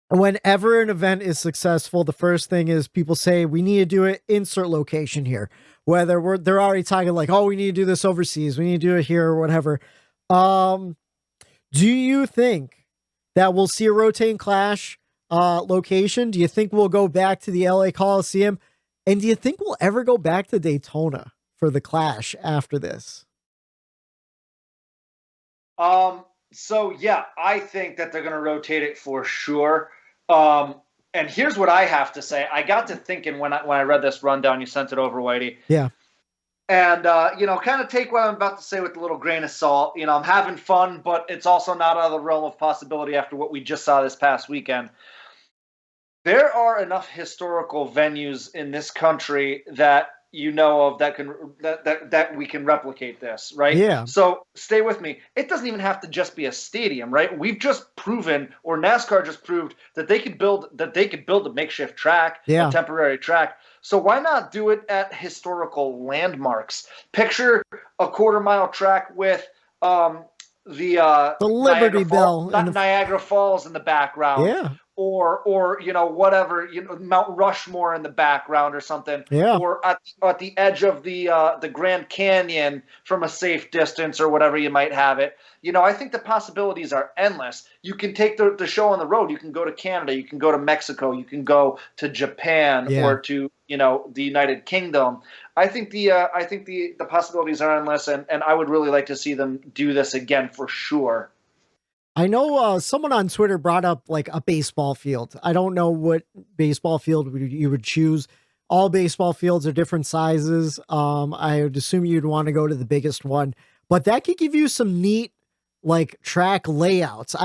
Whenever an event is successful, the first thing is people say, we need to do it, insert location here. Whether they're already talking like, oh, we need to do this overseas. We need to do it here or whatever. Do you think that we'll see a rotating Clash location? Do you think we'll go back to the LA Coliseum? And do you think we'll ever go back to Daytona for the Clash after this? So yeah, I think that they're going to rotate it for sure. And here's what I have to say. I got to thinking when I read this rundown, you sent it over, Whitey. Yeah. And, kind of take what I'm about to say with a little grain of salt. I'm having fun, but it's also not out of the realm of possibility after what we just saw this past weekend. There are enough historical venues in this country that that we can replicate this, right? Yeah. So stay with me. It doesn't even have to just be a stadium, right? We've just proven, or NASCAR just proved, that they could build a makeshift track, a temporary track. So why not do it at historical landmarks? Picture a quarter-mile track with the Liberty Bell, Niagara Falls in the background. Yeah. or whatever, Mount Rushmore in the background or something, or at the edge of the Grand Canyon from a safe distance or whatever you might have it. I think the possibilities are endless. You can take the show on the road. You can go to Canada. You can go to Mexico. You can go to Japan or to the United Kingdom. I think the possibilities are endless, and I would really like to see them do this again for sure. I know someone on Twitter brought up like a baseball field. I don't know what baseball field you would choose. All baseball fields are different sizes. I would assume you'd want to go to the biggest one, but that could give you some neat like track layouts.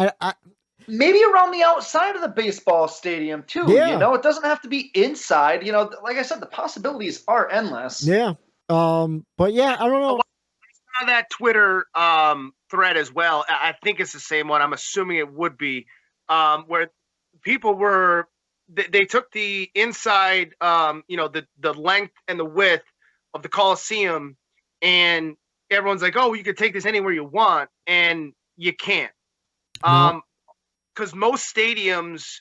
Maybe around the outside of the baseball stadium too. It doesn't have to be inside. Like I said, the possibilities are endless. Yeah. But yeah, I don't know. I saw that Twitter thread as well. I think it's the same one. I'm assuming it would be where people were. They took the inside, the length and the width of the Coliseum, and everyone's like, "Oh, you could take this anywhere you want," and you can't, because most stadiums,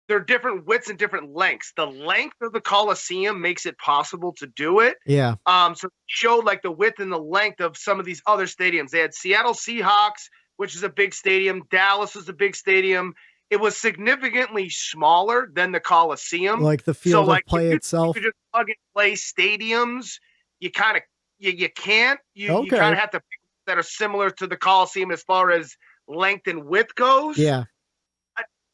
they're different widths and different lengths. The length of the Coliseum makes it possible to do it. Yeah. So it showed like the width and the length of some of these other stadiums. They had Seattle Seahawks, which is a big stadium. Dallas is a big stadium. It was significantly smaller than the Coliseum. Like the field of play itself. You could just plug and play stadiums. You kind of you can't. You kind of have to pick that are similar to the Coliseum as far as length and width goes. Yeah.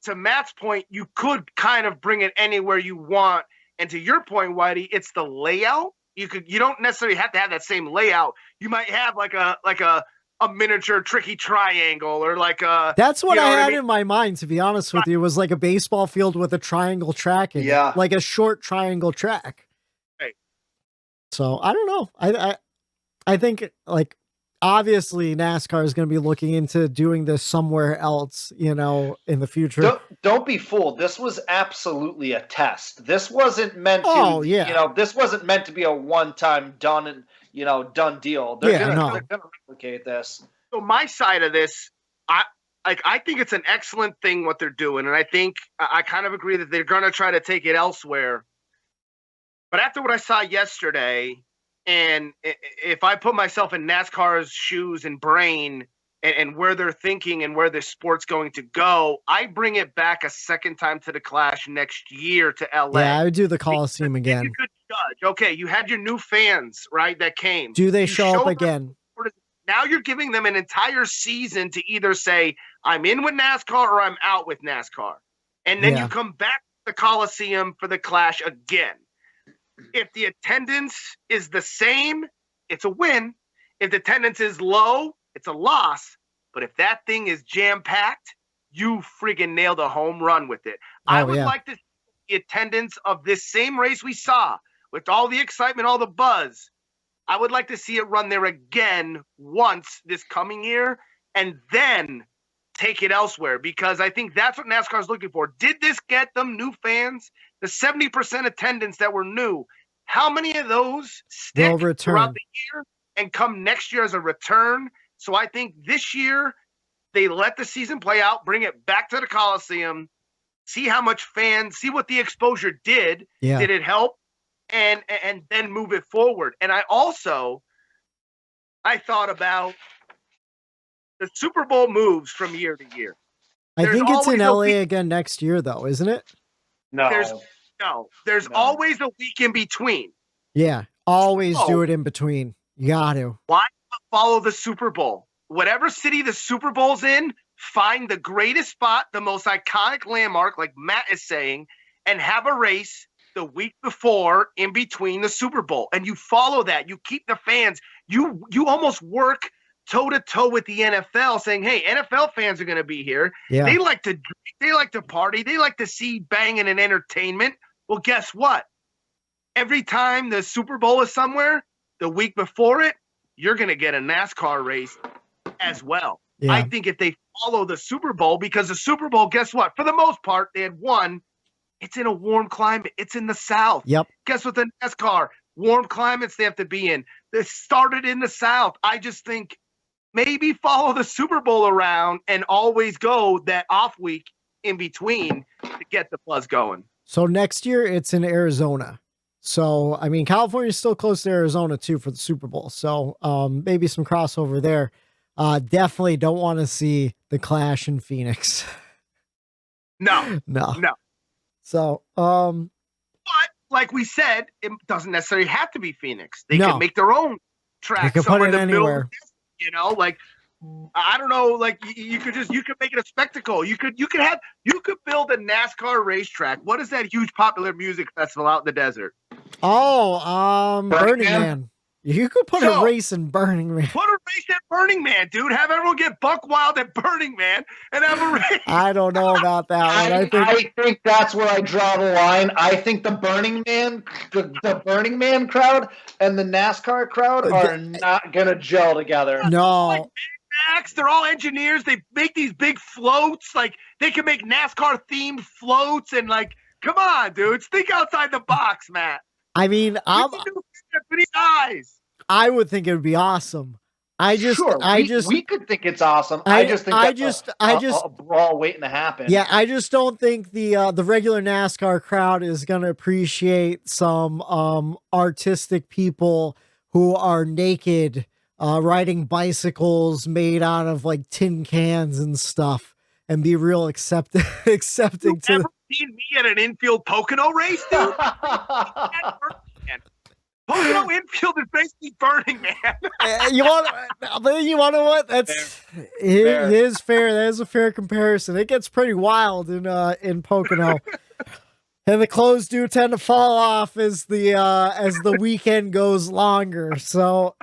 To Matt's point, you could kind of bring it anywhere you want. And to your point, Whitey, it's the layout. You don't necessarily have to have that same layout. You might have like a miniature tricky triangle or like a. That's what I had in my mind, to be honest with you, was like a baseball field with a triangle track in it, like a short triangle track. Right. So I don't know. I think like obviously NASCAR is going to be looking into doing this somewhere else, in the future. Don't be fooled. This was absolutely a test. This wasn't meant to, this wasn't meant to be a one-time done deal. They're going to replicate this. So my side of this, I think it's an excellent thing what they're doing. And I think I kind of agree that they're going to try to take it elsewhere. But after what I saw yesterday, and if I put myself in NASCAR's shoes and brain and where they're thinking and where the sport's going to go, I bring it back a second time to the Clash next year to LA. Yeah, I would do the Coliseum again. You could judge. Okay, you had your new fans, right, that came. Do they show up again? Now you're giving them an entire season to either say, I'm in with NASCAR or I'm out with NASCAR. And then you come back to the Coliseum for the Clash again. If the attendance is the same, it's a win. If the attendance is low, it's a loss. But if that thing is jam-packed, you friggin' nailed a home run with it. I would like to see the attendance of this same race we saw with all the excitement, all the buzz. I would like to see it run there again once this coming year and then take it elsewhere, because I think that's what NASCAR is looking for. Did this get them new fans? The 70% attendance that were new, how many of those stick throughout the year and come next year as a return? So I think this year they let the season play out, bring it back to the Coliseum, see how much fans, see what the exposure did. Yeah. Did it help? And then move it forward. And I thought about the Super Bowl moves from year to year. I think it's in LA again next year, though, isn't it? No. There's always a week in between. Yeah, always do it in between. You got to. Why not follow the Super Bowl? Whatever city the Super Bowl's in, find the greatest spot, the most iconic landmark, like Matt is saying, and have a race the week before in between the Super Bowl. And you follow that. You keep the fans. You almost work toe-to-toe with the NFL, saying, hey, NFL fans are going to be here. Yeah. They like to drink. They like to party. They like to see banging and entertainment. Well, guess what? Every time the Super Bowl is somewhere, the week before it, you're going to get a NASCAR race as well. Yeah. I think if they follow the Super Bowl, because the Super Bowl, guess what? For the most part, they had won. It's in a warm climate. It's in the South. Yep. Guess what? The NASCAR, warm climates they have to be in. They started in the South. I just think maybe follow the Super Bowl around and always go that off week in between to get the buzz going. So next year it's in Arizona. So, I mean, California's still close to Arizona too for the Super Bowl. So, maybe some crossover there. Definitely don't want to see the Clash in Phoenix. No. So, but like we said, it doesn't necessarily have to be Phoenix. They can make their own track. They can put it anywhere. Like, I don't know, like you could make it a spectacle. You could build a NASCAR racetrack. What is that huge popular music festival out in the desert? Oh, Burning Man. You could put a race in Burning Man. Put a race at Burning Man, dude. Have everyone get buck wild at Burning Man and have a race. I don't know about that one. I think that's where I draw the line. I think the Burning Man crowd and the NASCAR crowd are not gonna gel together. No. Like, Max, they're all engineers. They make these big floats. Like, they can make NASCAR themed floats, and like, come on, dudes, think outside the box, Matt. I mean, I would think it would be awesome. We could think it's awesome. I just think a brawl waiting to happen. Yeah, I just don't think the regular NASCAR crowd is gonna appreciate some artistic people who are naked riding bicycles made out of like tin cans and stuff and be real accepting to. Ever seen me at an infield Pocono race, dude? Pocono infield is basically Burning Man. You want to what? That's it is fair. That is a fair comparison. It gets pretty wild in Pocono. And the clothes do tend to fall off as the weekend goes longer. So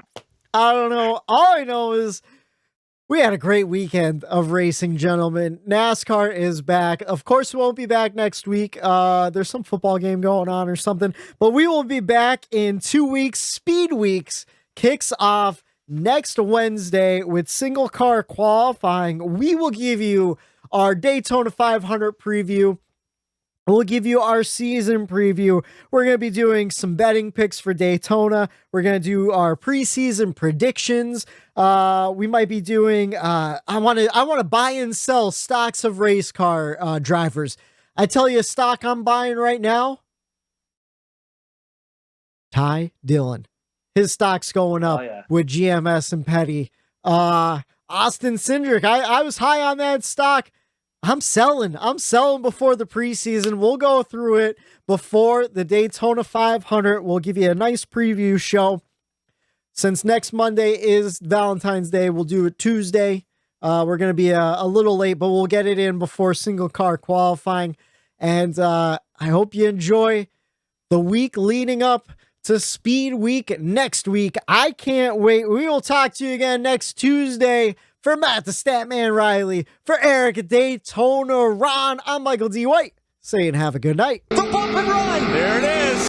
I don't know. All I know is we had a great weekend of racing, gentlemen. NASCAR is back. Of course, we won't be back next week. There's some football game going on or something, but we will be back in 2 weeks. Speed Weeks kicks off next Wednesday with single car qualifying. We will give you our Daytona 500 preview. We'll give you our season preview. We're going to be doing some betting picks for Daytona. We're going to do our preseason predictions. We might be doing, I want to buy and sell stocks of race car drivers. I tell you a stock I'm buying right now. Dillon. His stock's going up with GMS and Petty. Austin Cindric. I was high on that stock. I'm selling before the preseason. We'll go through it before the Daytona 500. We'll give you a nice preview show. Since next Monday is Valentine's Day, we'll do it Tuesday. We're going to be a little late, but we'll get it in before single car qualifying. And I hope you enjoy the week leading up to Speed Week next week. I can't wait. We will talk to you again next Tuesday. For Matt, the Stat Man Reilly, for Erik at Daytona Ron, I'm Michael D. White, saying have a good night. The bump and run. There it is.